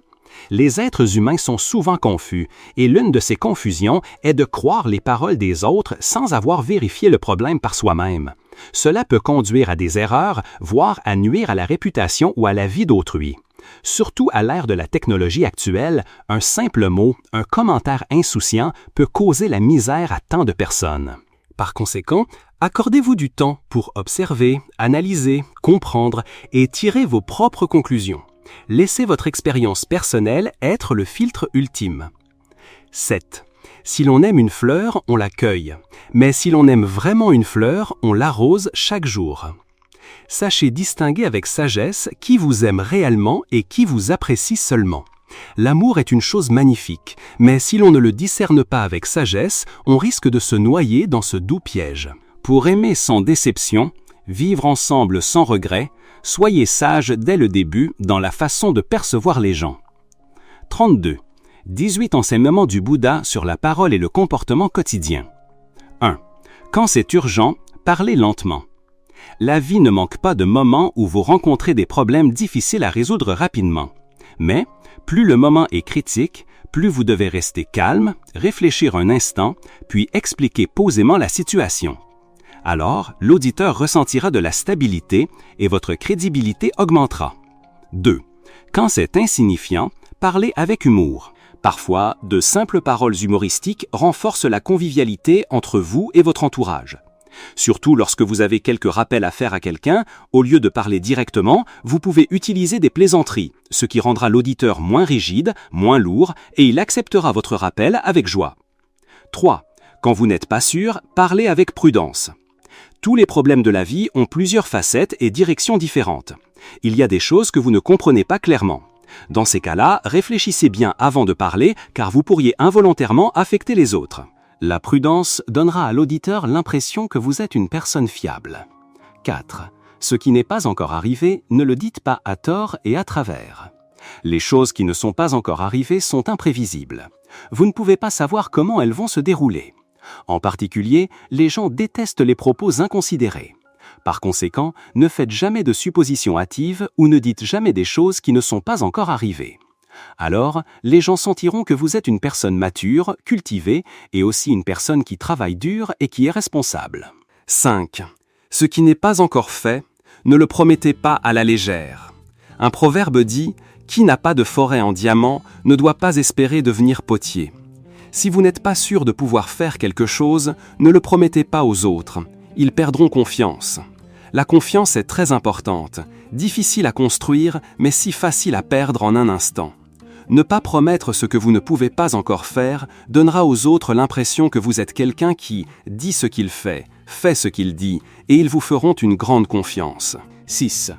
Les êtres humains sont souvent confus, et l'une de ces confusions est de croire les paroles des autres sans avoir vérifié le problème par soi-même. Cela peut conduire à des erreurs, voire à nuire à la réputation ou à la vie d'autrui. Surtout à l'ère de la technologie actuelle, un simple mot, un commentaire insouciant peut causer la misère à tant de personnes. Par conséquent, accordez-vous du temps pour observer, analyser, comprendre et tirer vos propres conclusions. Laissez votre expérience personnelle être le filtre ultime. 7. Si l'on aime une fleur, on la cueille. Mais si l'on aime vraiment une fleur, on l'arrose chaque jour. Sachez distinguer avec sagesse qui vous aime réellement et qui vous apprécie seulement. L'amour est une chose magnifique, mais si l'on ne le discerne pas avec sagesse, on risque de se noyer dans ce doux piège. Pour aimer sans déception, vivre ensemble sans regret, soyez sage dès le début dans la façon de percevoir les gens. 32. 18 enseignements du Bouddha sur la parole et le comportement quotidien. 1. Quand c'est urgent, parlez lentement. La vie ne manque pas de moments où vous rencontrez des problèmes difficiles à résoudre rapidement. Mais, plus le moment est critique, plus vous devez rester calme, réfléchir un instant, puis expliquer posément la situation. Alors, l'auditeur ressentira de la stabilité et votre crédibilité augmentera. 2. Quand c'est insignifiant, parlez avec humour. Parfois, de simples paroles humoristiques renforcent la convivialité entre vous et votre entourage. Surtout lorsque vous avez quelques rappels à faire à quelqu'un, au lieu de parler directement, vous pouvez utiliser des plaisanteries, ce qui rendra l'auditeur moins rigide, moins lourd, et il acceptera votre rappel avec joie. 3. Quand vous n'êtes pas sûr, parlez avec prudence. Tous les problèmes de la vie ont plusieurs facettes et directions différentes. Il y a des choses que vous ne comprenez pas clairement. Dans ces cas-là, réfléchissez bien avant de parler, car vous pourriez involontairement affecter les autres. La prudence donnera à l'auditeur l'impression que vous êtes une personne fiable. 4. Ce qui n'est pas encore arrivé, ne le dites pas à tort et à travers. Les choses qui ne sont pas encore arrivées sont imprévisibles. Vous ne pouvez pas savoir comment elles vont se dérouler. En particulier, les gens détestent les propos inconsidérés. Par conséquent, ne faites jamais de suppositions hâtives ou ne dites jamais des choses qui ne sont pas encore arrivées. Alors, les gens sentiront que vous êtes une personne mature, cultivée et aussi une personne qui travaille dur et qui est responsable. 5. Ce qui n'est pas encore fait, ne le promettez pas à la légère. Un proverbe dit « Qui n'a pas de forêt en diamant ne doit pas espérer devenir potier ». Si vous n'êtes pas sûr de pouvoir faire quelque chose, ne le promettez pas aux autres. Ils perdront confiance. La confiance est très importante, difficile à construire, mais si facile à perdre en un instant. Ne pas promettre ce que vous ne pouvez pas encore faire donnera aux autres l'impression que vous êtes quelqu'un qui dit ce qu'il fait ce qu'il dit, et ils vous feront une grande confiance. 6.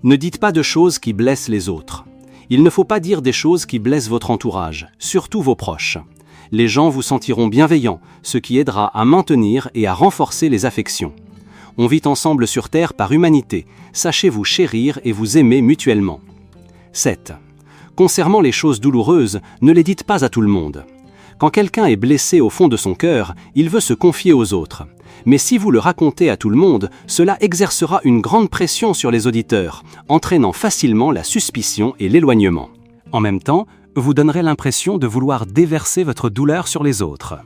Ne dites pas de choses qui blessent les autres. Il ne faut pas dire des choses qui blessent votre entourage, surtout vos proches. Les gens vous sentiront bienveillants, ce qui aidera à maintenir et à renforcer les affections. On vit ensemble sur Terre par humanité. Sachez vous chérir et vous aimer mutuellement. 7. Concernant les choses douloureuses, ne les dites pas à tout le monde. Quand quelqu'un est blessé au fond de son cœur, il veut se confier aux autres. Mais si vous le racontez à tout le monde, cela exercera une grande pression sur les auditeurs, entraînant facilement la suspicion et l'éloignement. En même temps, vous donnerez l'impression de vouloir déverser votre douleur sur les autres.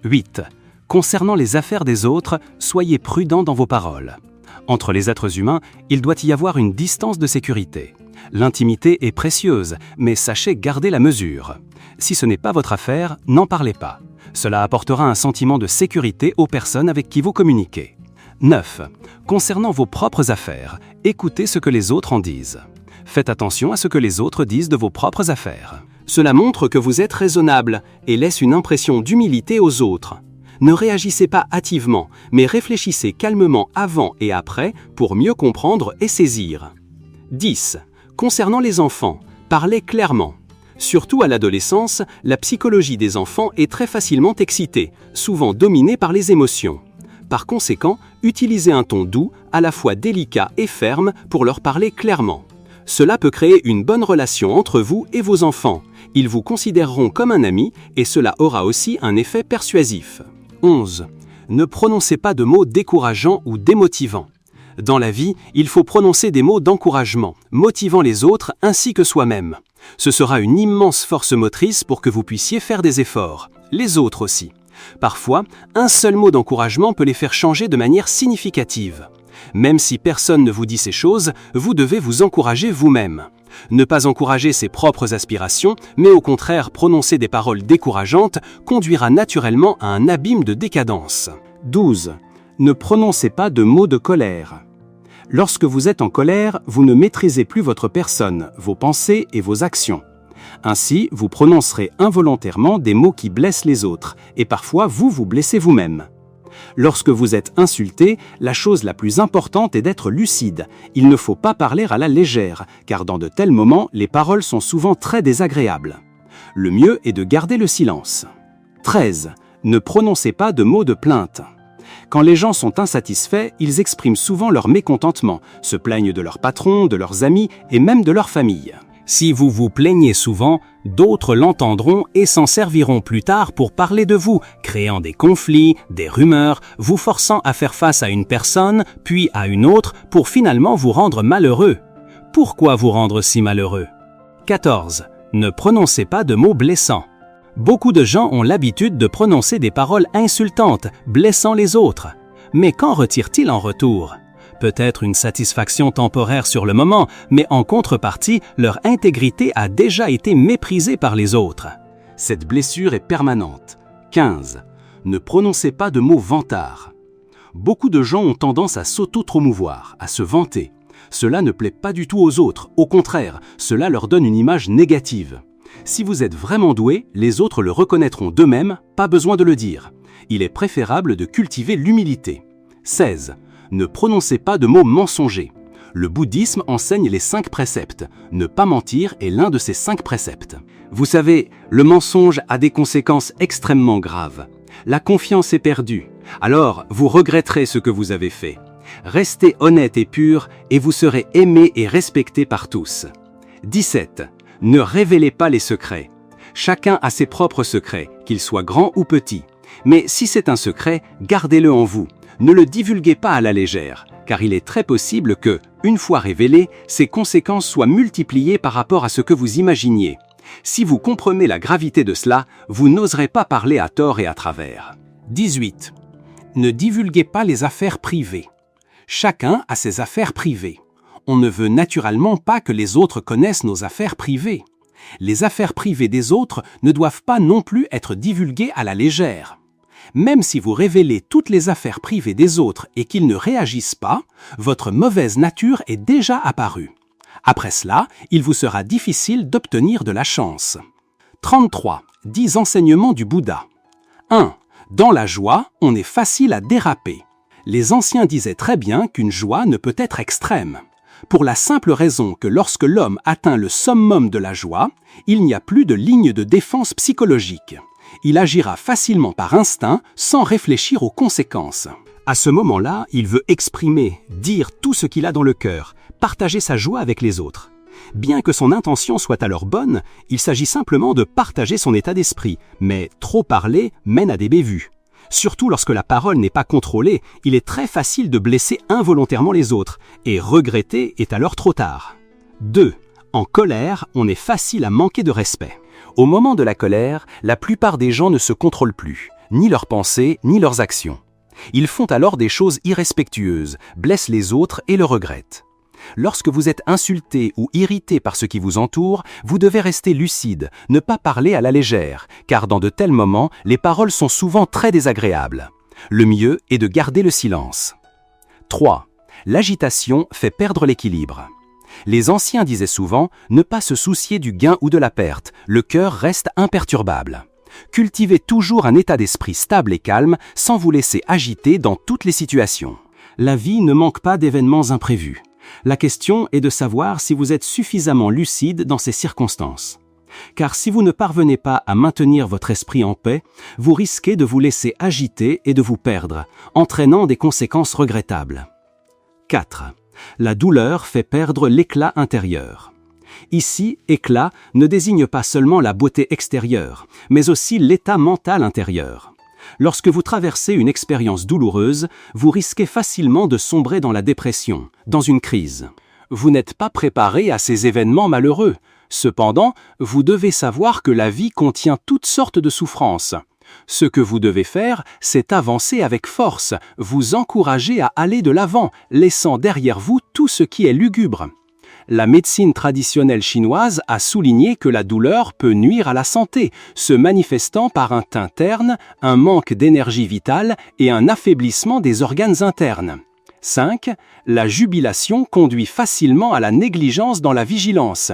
8. Concernant les affaires des autres, soyez prudent dans vos paroles. Entre les êtres humains, il doit y avoir une distance de sécurité. L'intimité est précieuse, mais sachez garder la mesure. Si ce n'est pas votre affaire, n'en parlez pas. Cela apportera un sentiment de sécurité aux personnes avec qui vous communiquez. 9. Concernant vos propres affaires, écoutez ce que les autres en disent. Faites attention à ce que les autres disent de vos propres affaires. Cela montre que vous êtes raisonnable et laisse une impression d'humilité aux autres. Ne réagissez pas hâtivement, mais réfléchissez calmement avant et après pour mieux comprendre et saisir. 10. Concernant les enfants, parlez clairement. Surtout à l'adolescence, la psychologie des enfants est très facilement excitée, souvent dominée par les émotions. Par conséquent, utilisez un ton doux, à la fois délicat et ferme pour leur parler clairement. Cela peut créer une bonne relation entre vous et vos enfants. Ils vous considéreront comme un ami et cela aura aussi un effet persuasif. 11. Ne prononcez pas de mots décourageants ou démotivants. Dans la vie, il faut prononcer des mots d'encouragement, motivant les autres ainsi que soi-même. Ce sera une immense force motrice pour que vous puissiez faire des efforts, les autres aussi. Parfois, un seul mot d'encouragement peut les faire changer de manière significative. Même si personne ne vous dit ces choses, vous devez vous encourager vous-même. Ne pas encourager ses propres aspirations, mais au contraire prononcer des paroles décourageantes, conduira naturellement à un abîme de décadence. 12. Ne prononcez pas de mots de colère. Lorsque vous êtes en colère, vous ne maîtrisez plus votre personne, vos pensées et vos actions. Ainsi, vous prononcerez involontairement des mots qui blessent les autres, et parfois vous vous blessez vous-même. Lorsque vous êtes insulté, la chose la plus importante est d'être lucide. Il ne faut pas parler à la légère, car dans de tels moments, les paroles sont souvent très désagréables. Le mieux est de garder le silence. 13. Ne prononcez pas de mots de plainte. Quand les gens sont insatisfaits, ils expriment souvent leur mécontentement, se plaignent de leur patron, de leurs amis et même de leur famille. Si vous vous plaignez souvent, d'autres l'entendront et s'en serviront plus tard pour parler de vous, créant des conflits, des rumeurs, vous forçant à faire face à une personne, puis à une autre, pour finalement vous rendre malheureux. Pourquoi vous rendre si malheureux ? 14. Ne prononcez pas de mots blessants. Beaucoup de gens ont l'habitude de prononcer des paroles insultantes, blessant les autres. Mais qu'en retire-t-il en retour ? Peut-être une satisfaction temporaire sur le moment, mais en contrepartie, leur intégrité a déjà été méprisée par les autres. Cette blessure est permanente. 15. Ne prononcez pas de mots vantards. Beaucoup de gens ont tendance à s'auto-promouvoir, à se vanter. Cela ne plaît pas du tout aux autres, au contraire, cela leur donne une image négative. Si vous êtes vraiment doué, les autres le reconnaîtront d'eux-mêmes, pas besoin de le dire. Il est préférable de cultiver l'humilité. 16. Ne prononcez pas de mots mensongers. Le bouddhisme enseigne les 5 préceptes. Ne pas mentir est l'un de ces 5 préceptes. Vous savez, le mensonge a des conséquences extrêmement graves. La confiance est perdue. Alors, vous regretterez ce que vous avez fait. Restez honnête et pur et vous serez aimé et respecté par tous. 17. Ne révélez pas les secrets. Chacun a ses propres secrets, qu'ils soient grands ou petits. Mais si c'est un secret, gardez-le en vous. Ne le divulguez pas à la légère, car il est très possible que, une fois révélé, ses conséquences soient multipliées par rapport à ce que vous imaginiez. Si vous comprenez la gravité de cela, vous n'oserez pas parler à tort et à travers. 18. Ne divulguez pas les affaires privées. Chacun a ses affaires privées. On ne veut naturellement pas que les autres connaissent nos affaires privées. Les affaires privées des autres ne doivent pas non plus être divulguées à la légère. Même si vous révélez toutes les affaires privées des autres et qu'ils ne réagissent pas, votre mauvaise nature est déjà apparue. Après cela, il vous sera difficile d'obtenir de la chance. 33. 10 enseignements du Bouddha. 1. Dans la joie, on est facile à déraper. Les anciens disaient très bien qu'une joie ne peut être extrême. Pour la simple raison que lorsque l'homme atteint le summum de la joie, il n'y a plus de ligne de défense psychologique. Il agira facilement par instinct sans réfléchir aux conséquences. À ce moment-là, il veut exprimer, dire tout ce qu'il a dans le cœur, partager sa joie avec les autres. Bien que son intention soit alors bonne, il s'agit simplement de partager son état d'esprit, mais trop parler mène à des bévues. Surtout lorsque la parole n'est pas contrôlée, il est très facile de blesser involontairement les autres, et regretter est alors trop tard. 2. En colère, on est facile à manquer de respect. Au moment de la colère, la plupart des gens ne se contrôlent plus, ni leurs pensées, ni leurs actions. Ils font alors des choses irrespectueuses, blessent les autres et le regrettent. Lorsque vous êtes insulté ou irrité par ce qui vous entoure, vous devez rester lucide, ne pas parler à la légère, car dans de tels moments, les paroles sont souvent très désagréables. Le mieux est de garder le silence. 3. L'agitation fait perdre l'équilibre. Les anciens disaient souvent « ne pas se soucier du gain ou de la perte, le cœur reste imperturbable ». Cultivez toujours un état d'esprit stable et calme sans vous laisser agiter dans toutes les situations. La vie ne manque pas d'événements imprévus. La question est de savoir si vous êtes suffisamment lucide dans ces circonstances. Car si vous ne parvenez pas à maintenir votre esprit en paix, vous risquez de vous laisser agiter et de vous perdre, entraînant des conséquences regrettables. 4. La douleur fait perdre l'éclat intérieur. Ici, éclat ne désigne pas seulement la beauté extérieure, mais aussi l'état mental intérieur. Lorsque vous traversez une expérience douloureuse, vous risquez facilement de sombrer dans la dépression, dans une crise. Vous n'êtes pas préparé à ces événements malheureux. Cependant, vous devez savoir que la vie contient toutes sortes de souffrances. Ce que vous devez faire, c'est avancer avec force, vous encourager à aller de l'avant, laissant derrière vous tout ce qui est lugubre. La médecine traditionnelle chinoise a souligné que la douleur peut nuire à la santé, se manifestant par un teint terne, un manque d'énergie vitale et un affaiblissement des organes internes. 5. La jubilation conduit facilement à la négligence dans la vigilance.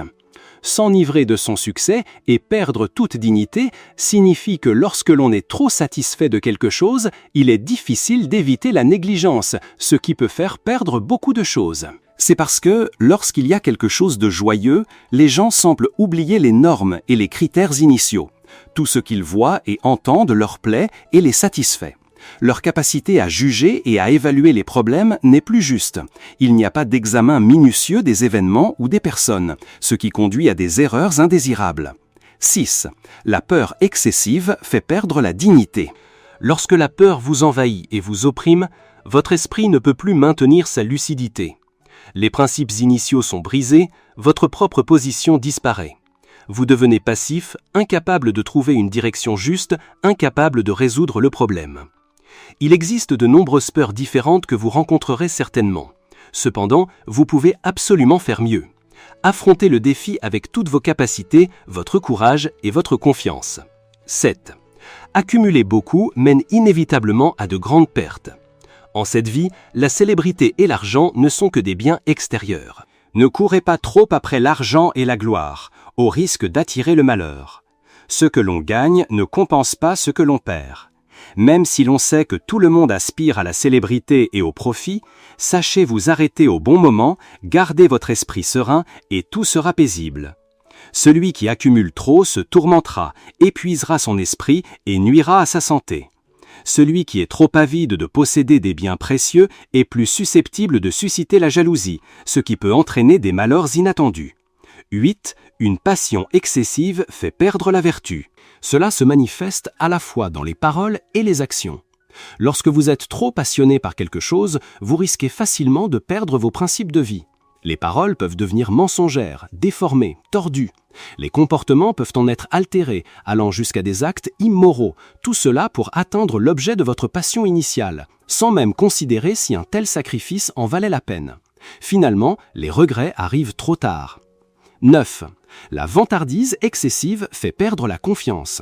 S'enivrer de son succès et perdre toute dignité signifie que lorsque l'on est trop satisfait de quelque chose, il est difficile d'éviter la négligence, ce qui peut faire perdre beaucoup de choses. C'est parce que, lorsqu'il y a quelque chose de joyeux, les gens semblent oublier les normes et les critères initiaux. Tout ce qu'ils voient et entendent leur plaît et les satisfait. Leur capacité à juger et à évaluer les problèmes n'est plus juste. Il n'y a pas d'examen minutieux des événements ou des personnes, ce qui conduit à des erreurs indésirables. 6. La peur excessive fait perdre la dignité. Lorsque la peur vous envahit et vous opprime, votre esprit ne peut plus maintenir sa lucidité. Les principes initiaux sont brisés, votre propre position disparaît. Vous devenez passif, incapable de trouver une direction juste, incapable de résoudre le problème. Il existe de nombreuses peurs différentes que vous rencontrerez certainement. Cependant, vous pouvez absolument faire mieux. Affrontez le défi avec toutes vos capacités, votre courage et votre confiance. 7. Accumuler beaucoup mène inévitablement à de grandes pertes. En cette vie, la célébrité et l'argent ne sont que des biens extérieurs. Ne courez pas trop après l'argent et la gloire, au risque d'attirer le malheur. Ce que l'on gagne ne compense pas ce que l'on perd. Même si l'on sait que tout le monde aspire à la célébrité et au profit, sachez vous arrêter au bon moment, gardez votre esprit serein et tout sera paisible. Celui qui accumule trop se tourmentera, épuisera son esprit et nuira à sa santé. Celui qui est trop avide de posséder des biens précieux est plus susceptible de susciter la jalousie, ce qui peut entraîner des malheurs inattendus. 8. Une passion excessive fait perdre la vertu. Cela se manifeste à la fois dans les paroles et les actions. Lorsque vous êtes trop passionné par quelque chose, vous risquez facilement de perdre vos principes de vie. Les paroles peuvent devenir mensongères, déformées, tordues. Les comportements peuvent en être altérés, allant jusqu'à des actes immoraux, tout cela pour atteindre l'objet de votre passion initiale, sans même considérer si un tel sacrifice en valait la peine. Finalement, les regrets arrivent trop tard. 9. La vantardise excessive fait perdre la confiance.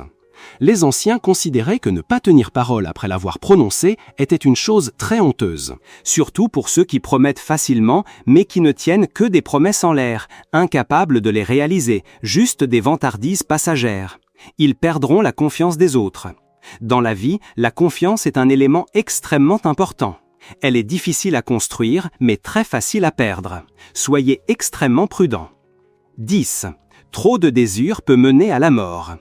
Les anciens considéraient que ne pas tenir parole après l'avoir prononcée était une chose très honteuse. Surtout pour ceux qui promettent facilement, mais qui ne tiennent que des promesses en l'air, incapables de les réaliser, juste des vantardises passagères. Ils perdront la confiance des autres. Dans la vie, la confiance est un élément extrêmement important. Elle est difficile à construire, mais très facile à perdre. Soyez extrêmement prudents. 10. Trop de désir peut mener à la mort.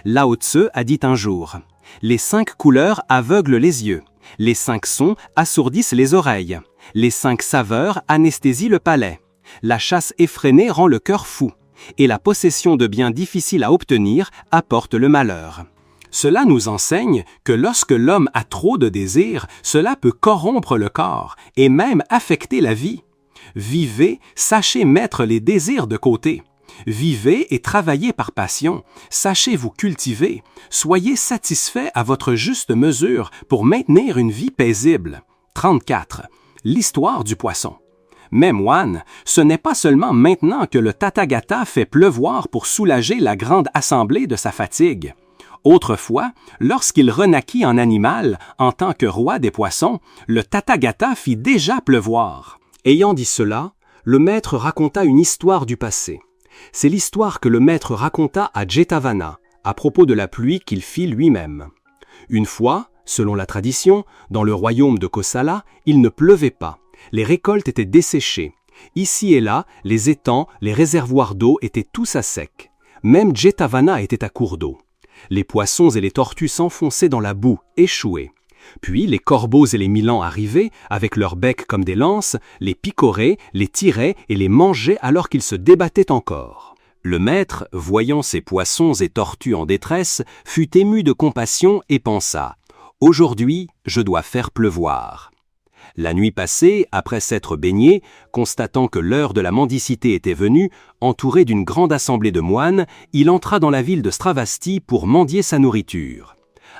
Lao Tse a dit un jour « Les 5 couleurs aveuglent les yeux, les 5 sons assourdissent les oreilles, les 5 saveurs anesthésient le palais, la chasse effrénée rend le cœur fou, et la possession de biens difficiles à obtenir apporte le malheur. » Cela nous enseigne que lorsque l'homme a trop de désirs, cela peut corrompre le corps et même affecter la vie. Vivez, sachez mettre les désirs de côté. Vivez et travaillez par passion, sachez vous cultiver, soyez satisfait à votre juste mesure pour maintenir une vie paisible. 34. L'histoire du poisson. Mais moine, ce n'est pas seulement maintenant que le Tathagata fait pleuvoir pour soulager la grande assemblée de sa fatigue. Autrefois, lorsqu'il renaquit en animal, en tant que roi des poissons, le Tathagata fit déjà pleuvoir. Ayant dit cela, le maître raconta une histoire du passé. C'est l'histoire que le maître raconta à Jetavana, à propos de la pluie qu'il fit lui-même. Une fois, selon la tradition, dans le royaume de Kosala, il ne pleuvait pas. Les récoltes étaient desséchées. Ici et là, les étangs, les réservoirs d'eau étaient tous à sec. Même Jetavana était à court d'eau. Les poissons et les tortues s'enfonçaient dans la boue, échoués. Puis les corbeaux et les milans arrivaient, avec leurs becs comme des lances, les picoraient, les tiraient et les mangeaient alors qu'ils se débattaient encore. Le maître, voyant ces poissons et tortues en détresse, fut ému de compassion et pensa « Aujourd'hui, je dois faire pleuvoir ». La nuit passée, après s'être baigné, constatant que l'heure de la mendicité était venue, entouré d'une grande assemblée de moines, il entra dans la ville de Stravasti pour mendier sa nourriture.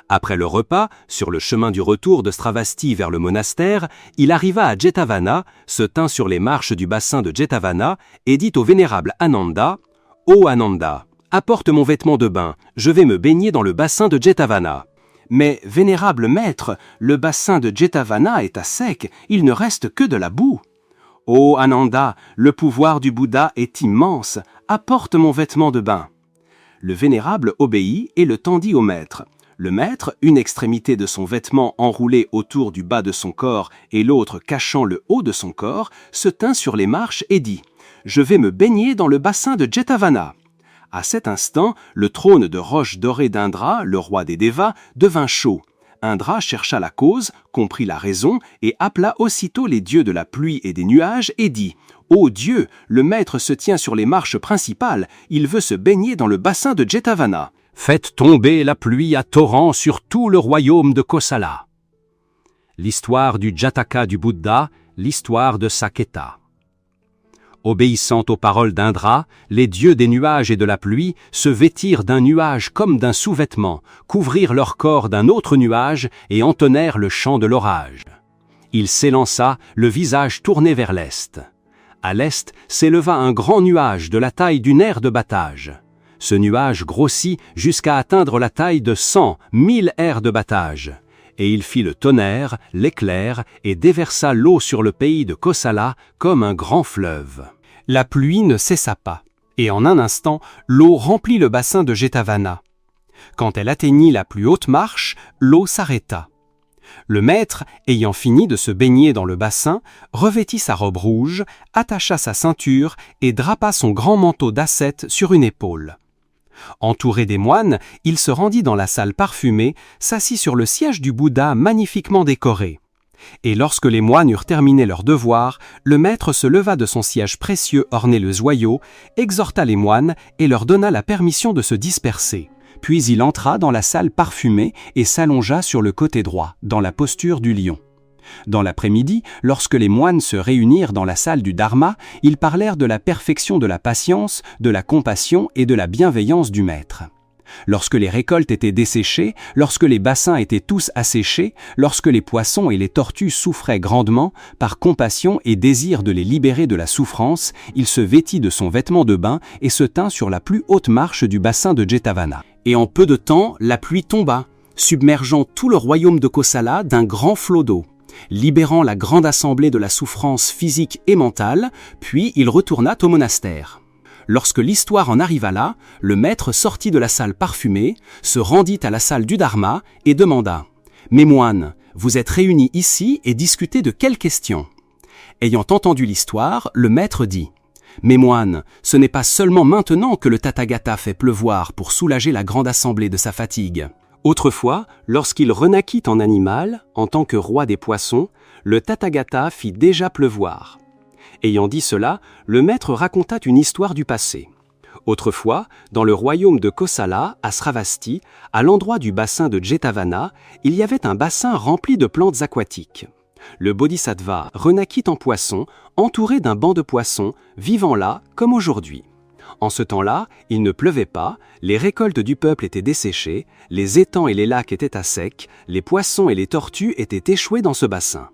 Après le repas, sur le chemin du retour de Stravasti vers le monastère, il arriva à Jetavana, se tint sur les marches du bassin de Jetavana et dit au vénérable Ananda « Ô Ananda, apporte mon vêtement de bain, je vais me baigner dans le bassin de Jetavana. » « Mais, vénérable maître, le bassin de Jetavana est à sec, il ne reste que de la boue. »« Ô Ananda, le pouvoir du Bouddha est immense, apporte mon vêtement de bain. » Le vénérable obéit et le tendit au maître. Le maître, une extrémité de son vêtement enroulée autour du bas de son corps et l'autre cachant le haut de son corps, se tint sur les marches et dit « Je vais me baigner dans le bassin de Jetavana. » À cet instant, le trône de roche dorée d'Indra, le roi des Dévas, devint chaud. Indra chercha la cause, comprit la raison et appela aussitôt les dieux de la pluie et des nuages et dit « Ô Dieu, le maître se tient sur les marches principales, il veut se baigner dans le bassin de Jetavana. Faites tomber la pluie à torrent sur tout le royaume de Kosala. » L'histoire du Jataka du Bouddha, l'histoire de Saketa. Obéissant aux paroles d'Indra, les dieux des nuages et de la pluie se vêtirent d'un nuage comme d'un sous-vêtement, couvrirent leur corps d'un autre nuage et entonnèrent le chant de l'orage. Il s'élança, le visage tourné vers l'est. À l'est s'éleva un grand nuage de la taille d'une aire de battage. Ce nuage grossit jusqu'à atteindre la taille de 100, 1000 aires de battage. Et il fit le tonnerre, l'éclair, et déversa l'eau sur le pays de Kosala comme un grand fleuve. La pluie ne cessa pas, et en un instant, l'eau remplit le bassin de Jetavana. Quand elle atteignit la plus haute marche, l'eau s'arrêta. Le maître, ayant fini de se baigner dans le bassin, revêtit sa robe rouge, attacha sa ceinture et drapa son grand manteau d'ascète sur une épaule. Entouré des moines, il se rendit dans la salle parfumée, s'assit sur le siège du Bouddha magnifiquement décoré. Et lorsque les moines eurent terminé leur devoir, le maître se leva de son siège précieux orné de joyaux, exhorta les moines et leur donna la permission de se disperser. Puis il entra dans la salle parfumée et s'allongea sur le côté droit, dans la posture du lion. Dans l'après-midi, lorsque les moines se réunirent dans la salle du Dharma, ils parlèrent de la perfection de la patience, de la compassion et de la bienveillance du maître. Lorsque les récoltes étaient desséchées, lorsque les bassins étaient tous asséchés, lorsque les poissons et les tortues souffraient grandement, par compassion et désir de les libérer de la souffrance, il se vêtit de son vêtement de bain et se tint sur la plus haute marche du bassin de Jetavana. Et en peu de temps, la pluie tomba, submergeant tout le royaume de Kosala d'un grand flot d'eau, libérant la grande assemblée de la souffrance physique et mentale, puis il retourna au monastère. Lorsque l'histoire en arriva là, le maître sortit de la salle parfumée, se rendit à la salle du Dharma et demanda « Mes moines, vous êtes réunis ici et discutez de quelles questions ?» Ayant entendu l'histoire, le maître dit « Mes moines, ce n'est pas seulement maintenant que le Tathagata fait pleuvoir pour soulager la grande assemblée de sa fatigue. Autrefois, lorsqu'il renaquit en animal, en tant que roi des poissons, le Tathagata fit déjà pleuvoir. » Ayant dit cela, le maître raconta une histoire du passé. Autrefois, dans le royaume de Kosala, à Sravasti, à l'endroit du bassin de Jetavana, il y avait un bassin rempli de plantes aquatiques. Le bodhisattva renaquit en poisson, entouré d'un banc de poissons, vivant là comme aujourd'hui. En ce temps-là, il ne pleuvait pas, les récoltes du peuple étaient desséchées, les étangs et les lacs étaient à sec, les poissons et les tortues étaient échoués dans ce bassin.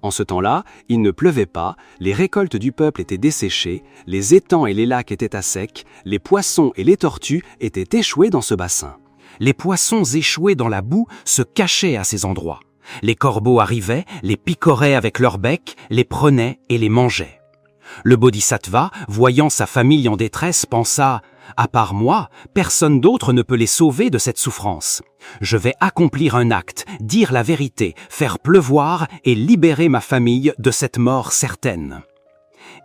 En ce temps-là, il ne pleuvait pas, les récoltes du peuple étaient desséchées, les étangs et les lacs étaient à sec, les poissons et les tortues étaient échoués dans ce bassin. Les poissons échoués dans la boue se cachaient à ces endroits. Les corbeaux arrivaient, les picoraient avec leur bec, les prenaient et les mangeaient. Le bodhisattva, voyant sa famille en détresse, pensa « À part moi, personne d'autre ne peut les sauver de cette souffrance. Je vais accomplir un acte, dire la vérité, faire pleuvoir et libérer ma famille de cette mort certaine. »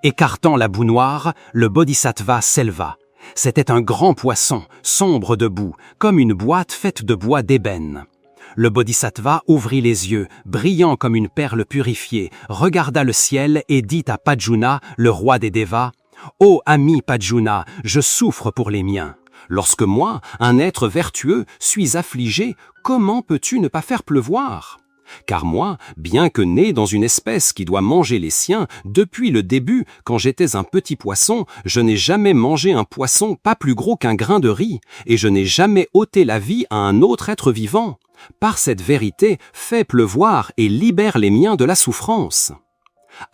Écartant la boue noire, le bodhisattva s'éleva. C'était un grand poisson, sombre de boue, comme une boîte faite de bois d'ébène. Le bodhisattva ouvrit les yeux, brillant comme une perle purifiée, regarda le ciel et dit à Pajjuna, le roi des Devas, « Ô ami Pajjuna, je souffre pour les miens. Lorsque moi, un être vertueux, suis affligé, comment peux-tu ne pas faire pleuvoir ? Car moi, bien que né dans une espèce qui doit manger les siens, depuis le début, quand j'étais un petit poisson, je n'ai jamais mangé un poisson pas plus gros qu'un grain de riz, et je n'ai jamais ôté la vie à un autre être vivant. Par cette vérité, fais pleuvoir et libère les miens de la souffrance. »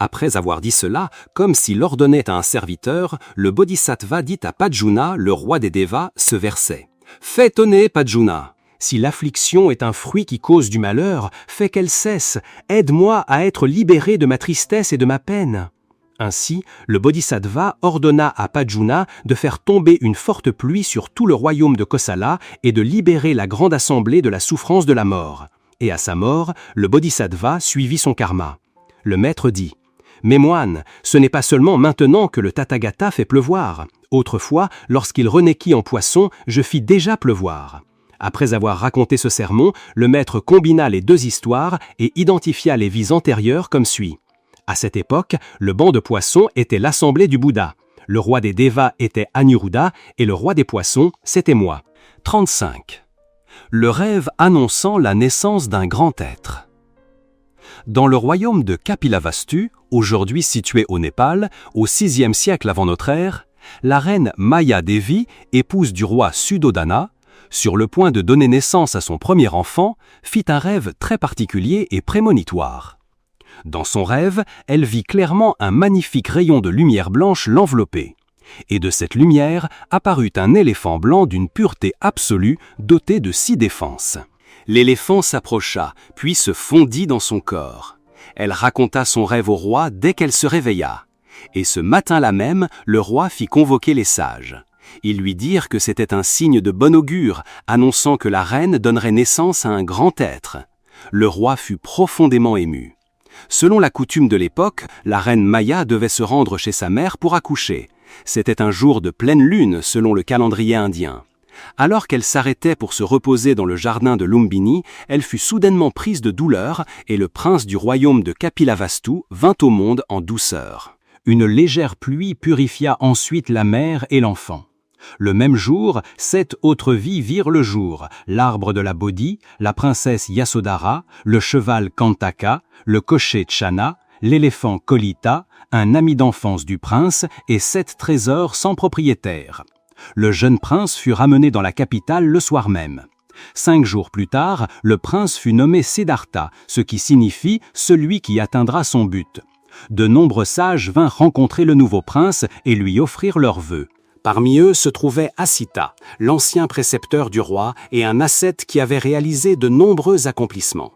Après avoir dit cela, comme s'il ordonnait à un serviteur, le bodhisattva dit à Pajjuna, le roi des Devas, ce verset. « Fais tonner, Pajjuna. Si l'affliction est un fruit qui cause du malheur, fais qu'elle cesse. Aide-moi à être libéré de ma tristesse et de ma peine. » Ainsi, le bodhisattva ordonna à Pajjuna de faire tomber une forte pluie sur tout le royaume de Kosala et de libérer la grande assemblée de la souffrance de la mort. Et à sa mort, le bodhisattva suivit son karma. Le maître dit « Mes moines, ce n'est pas seulement maintenant que le Tathagata fait pleuvoir. Autrefois, lorsqu'il renaquit en poisson, je fis déjà pleuvoir. » Après avoir raconté ce sermon, le maître combina les deux histoires et identifia les vies antérieures comme suit. À cette époque, le banc de poissons était l'assemblée du Bouddha. Le roi des Devas était Aniruddha et le roi des poissons, c'était moi. 35. Le rêve annonçant la naissance d'un grand être. Dans le royaume de Kapilavastu, aujourd'hui situé au Népal, au VIe siècle avant notre ère, la reine Maya Devi, épouse du roi Suddhodana, sur le point de donner naissance à son premier enfant, fit un rêve très particulier et prémonitoire. Dans son rêve, elle vit clairement un magnifique rayon de lumière blanche l'envelopper. Et de cette lumière apparut un éléphant blanc d'une pureté absolue, doté de 6 défenses. L'éléphant s'approcha, puis se fondit dans son corps. Elle raconta son rêve au roi dès qu'elle se réveilla. Et ce matin-là même, le roi fit convoquer les sages. Ils lui dirent que c'était un signe de bon augure, annonçant que la reine donnerait naissance à un grand être. Le roi fut profondément ému. Selon la coutume de l'époque, la reine Maya devait se rendre chez sa mère pour accoucher. C'était un jour de pleine lune selon le calendrier indien. Alors qu'elle s'arrêtait pour se reposer dans le jardin de Lumbini, elle fut soudainement prise de douleur et le prince du royaume de Kapilavastu vint au monde en douceur. Une légère pluie purifia ensuite la mère et l'enfant. Le même jour, 7 autres vies virent le jour, l'arbre de la Bodhi, la princesse Yasodhara, le cheval Kantaka, le cocher Chana, l'éléphant Kolita, un ami d'enfance du prince et 7 trésors sans propriétaire. Le jeune prince fut ramené dans la capitale le soir même. 5 jours plus tard, le prince fut nommé Siddhartha, ce qui signifie « celui qui atteindra son but ». De nombreux sages vinrent rencontrer le nouveau prince et lui offrir leurs vœux. Parmi eux se trouvait Asita, l'ancien précepteur du roi et un ascète qui avait réalisé de nombreux accomplissements.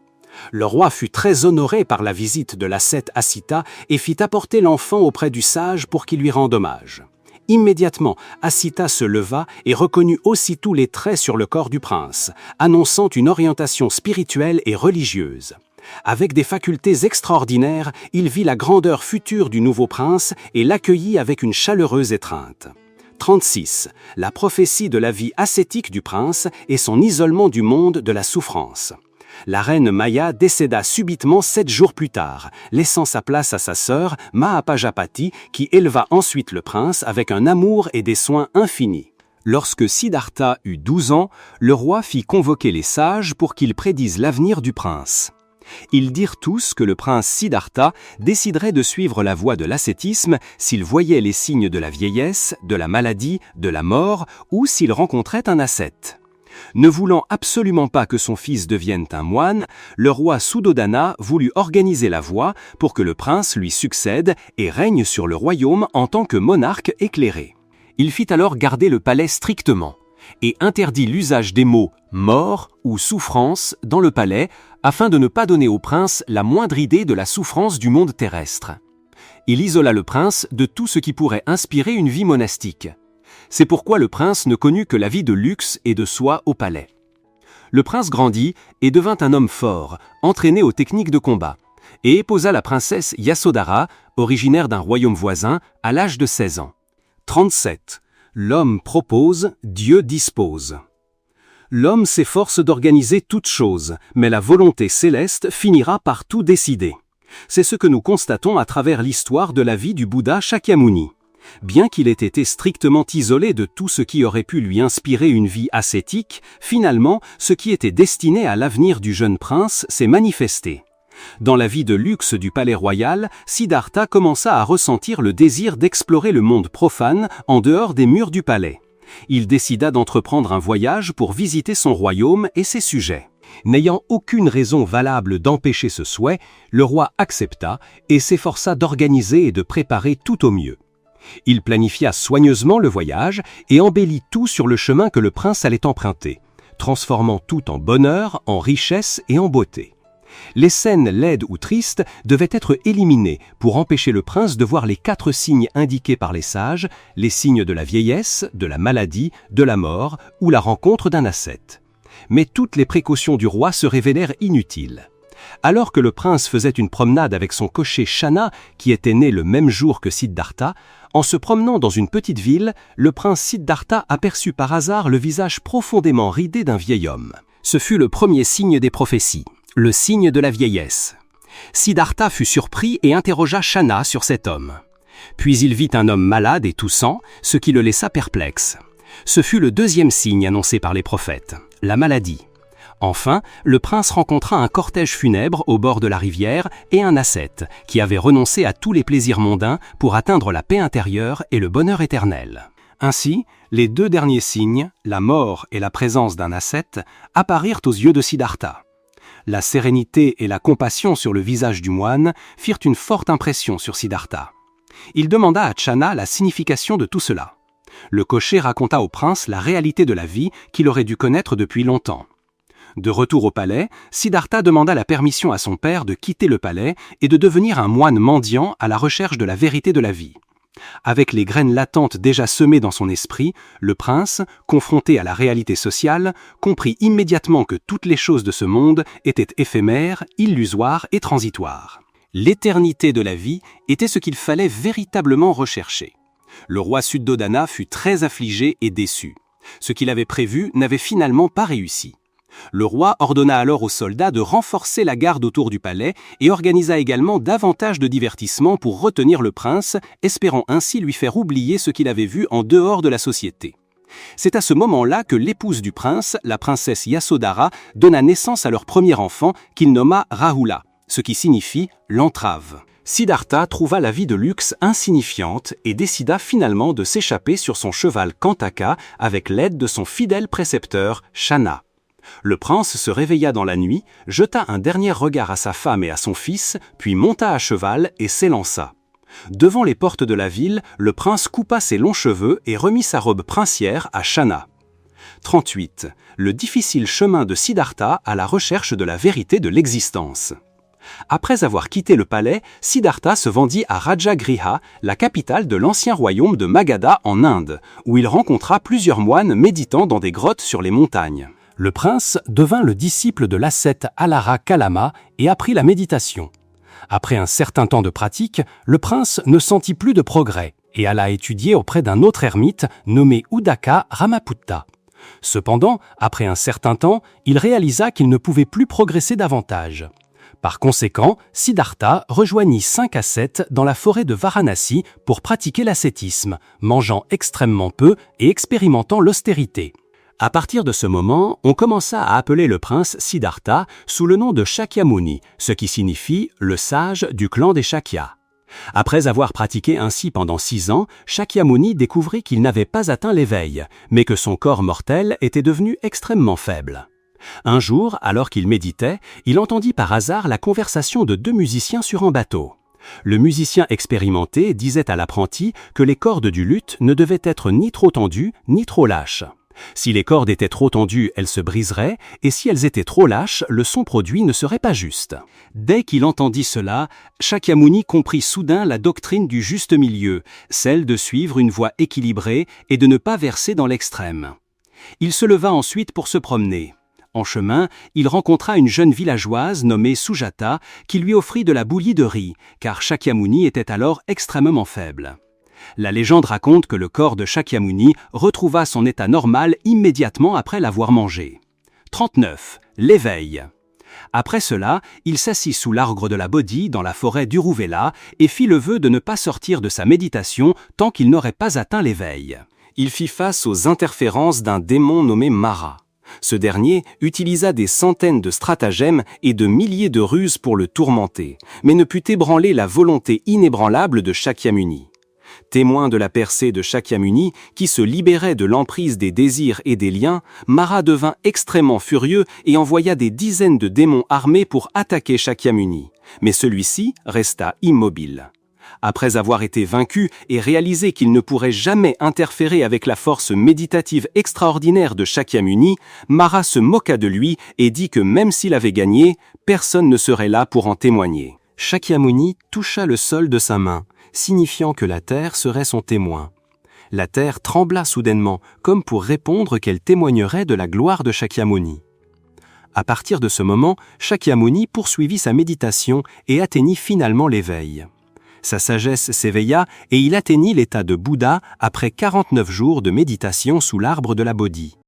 Le roi fut très honoré par la visite de l'ascète Asita et fit apporter l'enfant auprès du sage pour qu'il lui rende hommage. Immédiatement, Asita se leva et reconnut aussitôt les traits sur le corps du prince, annonçant une orientation spirituelle et religieuse. Avec des facultés extraordinaires, il vit la grandeur future du nouveau prince et l'accueillit avec une chaleureuse étreinte. 36. La prophétie de la vie ascétique du prince et son isolement du monde de la souffrance. La reine Maya décéda subitement 7 jours plus tard, laissant sa place à sa sœur Mahapajapati qui éleva ensuite le prince avec un amour et des soins infinis. Lorsque Siddhartha eut 12 ans, le roi fit convoquer les sages pour qu'ils prédisent l'avenir du prince. Ils dirent tous que le prince Siddhartha déciderait de suivre la voie de l'ascétisme s'il voyait les signes de la vieillesse, de la maladie, de la mort ou s'il rencontrait un ascète. Ne voulant absolument pas que son fils devienne un moine, le roi Suddhodana voulut organiser la voie pour que le prince lui succède et règne sur le royaume en tant que monarque éclairé. Il fit alors garder le palais strictement et interdit l'usage des mots « mort » ou « souffrance » dans le palais afin de ne pas donner au prince la moindre idée de la souffrance du monde terrestre. Il isola le prince de tout ce qui pourrait inspirer une vie monastique. C'est pourquoi le prince ne connut que la vie de luxe et de soie au palais. Le prince grandit et devint un homme fort, entraîné aux techniques de combat, et épousa la princesse Yasodhara, originaire d'un royaume voisin, à l'âge de 16 ans. 37. L'homme propose, Dieu dispose. L'homme s'efforce d'organiser toutes choses, mais la volonté céleste finira par tout décider. C'est ce que nous constatons à travers l'histoire de la vie du Bouddha Shakyamuni. Bien qu'il ait été strictement isolé de tout ce qui aurait pu lui inspirer une vie ascétique, finalement, ce qui était destiné à l'avenir du jeune prince s'est manifesté. Dans la vie de luxe du palais royal, Siddhartha commença à ressentir le désir d'explorer le monde profane en dehors des murs du palais. Il décida d'entreprendre un voyage pour visiter son royaume et ses sujets. N'ayant aucune raison valable d'empêcher ce souhait, le roi accepta et s'efforça d'organiser et de préparer tout au mieux. Il planifia soigneusement le voyage et embellit tout sur le chemin que le prince allait emprunter, transformant tout en bonheur, en richesse et en beauté. Les scènes laides ou tristes devaient être éliminées pour empêcher le prince de voir les 4 signes indiqués par les sages, les signes de la vieillesse, de la maladie, de la mort ou la rencontre d'un ascète. Mais toutes les précautions du roi se révélèrent inutiles. Alors que le prince faisait une promenade avec son cocher Chana, qui était né le même jour que Siddhartha, en se promenant dans une petite ville, le prince Siddhartha aperçut par hasard le visage profondément ridé d'un vieil homme. Ce fut le premier signe des prophéties, le signe de la vieillesse. Siddhartha fut surpris et interrogea Chana sur cet homme. Puis il vit un homme malade et toussant, ce qui le laissa perplexe. Ce fut le 2e signe annoncé par les prophètes, la maladie. Enfin, le prince rencontra un cortège funèbre au bord de la rivière et un ascète qui avait renoncé à tous les plaisirs mondains pour atteindre la paix intérieure et le bonheur éternel. Ainsi, les 2 derniers signes, la mort et la présence d'un ascète, apparurent aux yeux de Siddhartha. La sérénité et la compassion sur le visage du moine firent une forte impression sur Siddhartha. Il demanda à Channa la signification de tout cela. Le cocher raconta au prince la réalité de la vie qu'il aurait dû connaître depuis longtemps. De retour au palais, Siddhartha demanda la permission à son père de quitter le palais et de devenir un moine mendiant à la recherche de la vérité de la vie. Avec les graines latentes déjà semées dans son esprit, le prince, confronté à la réalité sociale, comprit immédiatement que toutes les choses de ce monde étaient éphémères, illusoires et transitoires. L'éternité de la vie était ce qu'il fallait véritablement rechercher. Le roi Suddhodana fut très affligé et déçu. Ce qu'il avait prévu n'avait finalement pas réussi. Le roi ordonna alors aux soldats de renforcer la garde autour du palais et organisa également davantage de divertissements pour retenir le prince, espérant ainsi lui faire oublier ce qu'il avait vu en dehors de la société. C'est à ce moment-là que l'épouse du prince, la princesse Yasodhara, donna naissance à leur premier enfant qu'il nomma Rahula, ce qui signifie l'entrave. Siddhartha trouva la vie de luxe insignifiante et décida finalement de s'échapper sur son cheval Kantaka avec l'aide de son fidèle précepteur Channa. Le prince se réveilla dans la nuit, jeta un dernier regard à sa femme et à son fils, puis monta à cheval et s'élança. Devant les portes de la ville, le prince coupa ses longs cheveux et remit sa robe princière à Channa. 38. Le difficile chemin de Siddhartha à la recherche de la vérité de l'existence. Après avoir quitté le palais, Siddhartha se vendit à Rajagriha, la capitale de l'ancien royaume de Magadha en Inde, où il rencontra plusieurs moines méditant dans des grottes sur les montagnes. Le prince devint le disciple de l'ascète Alara Kalama et apprit la méditation. Après un certain temps de pratique, le prince ne sentit plus de progrès et alla étudier auprès d'un autre ermite nommé Udaka Ramaputta. Cependant, après un certain temps, il réalisa qu'il ne pouvait plus progresser davantage. Par conséquent, Siddhartha rejoignit 5 ascètes dans la forêt de Varanasi pour pratiquer l'ascétisme, mangeant extrêmement peu et expérimentant l'austérité. À partir de ce moment, on commença à appeler le prince Siddhartha sous le nom de Shakyamuni, ce qui signifie « le sage du clan des Shakya ». Après avoir pratiqué ainsi pendant 6 ans, Shakyamuni découvrit qu'il n'avait pas atteint l'éveil, mais que son corps mortel était devenu extrêmement faible. Un jour, alors qu'il méditait, il entendit par hasard la conversation de 2 musiciens sur un bateau. Le musicien expérimenté disait à l'apprenti que les cordes du luth ne devaient être ni trop tendues ni trop lâches. Si les cordes étaient trop tendues, elles se briseraient, et si elles étaient trop lâches, le son produit ne serait pas juste. Dès qu'il entendit cela, Shakyamuni comprit soudain la doctrine du juste milieu, celle de suivre une voie équilibrée et de ne pas verser dans l'extrême. Il se leva ensuite pour se promener. En chemin, il rencontra une jeune villageoise nommée Sujata qui lui offrit de la bouillie de riz, car Shakyamuni était alors extrêmement faible. La légende raconte que le corps de Shakyamuni retrouva son état normal immédiatement après l'avoir mangé. 39. L'éveil. Après cela, il s'assit sous l'arbre de la Bodhi dans la forêt d'Uruvela et fit le vœu de ne pas sortir de sa méditation tant qu'il n'aurait pas atteint l'éveil. Il fit face aux interférences d'un démon nommé Mara. Ce dernier utilisa des centaines de stratagèmes et de milliers de ruses pour le tourmenter, mais ne put ébranler la volonté inébranlable de Shakyamuni. Témoin de la percée de Shakyamuni, qui se libérait de l'emprise des désirs et des liens, Mara devint extrêmement furieux et envoya des dizaines de démons armés pour attaquer Shakyamuni. Mais celui-ci resta immobile. Après avoir été vaincu et réalisé qu'il ne pourrait jamais interférer avec la force méditative extraordinaire de Shakyamuni, Mara se moqua de lui et dit que même s'il avait gagné, personne ne serait là pour en témoigner. Shakyamuni toucha le sol de sa main, signifiant que la terre serait son témoin. La terre trembla soudainement, comme pour répondre qu'elle témoignerait de la gloire de Shakyamuni. À partir de ce moment, Shakyamuni poursuivit sa méditation et atteignit finalement l'éveil. Sa sagesse s'éveilla et il atteignit l'état de Bouddha après 49 jours de méditation sous l'arbre de la Bodhi.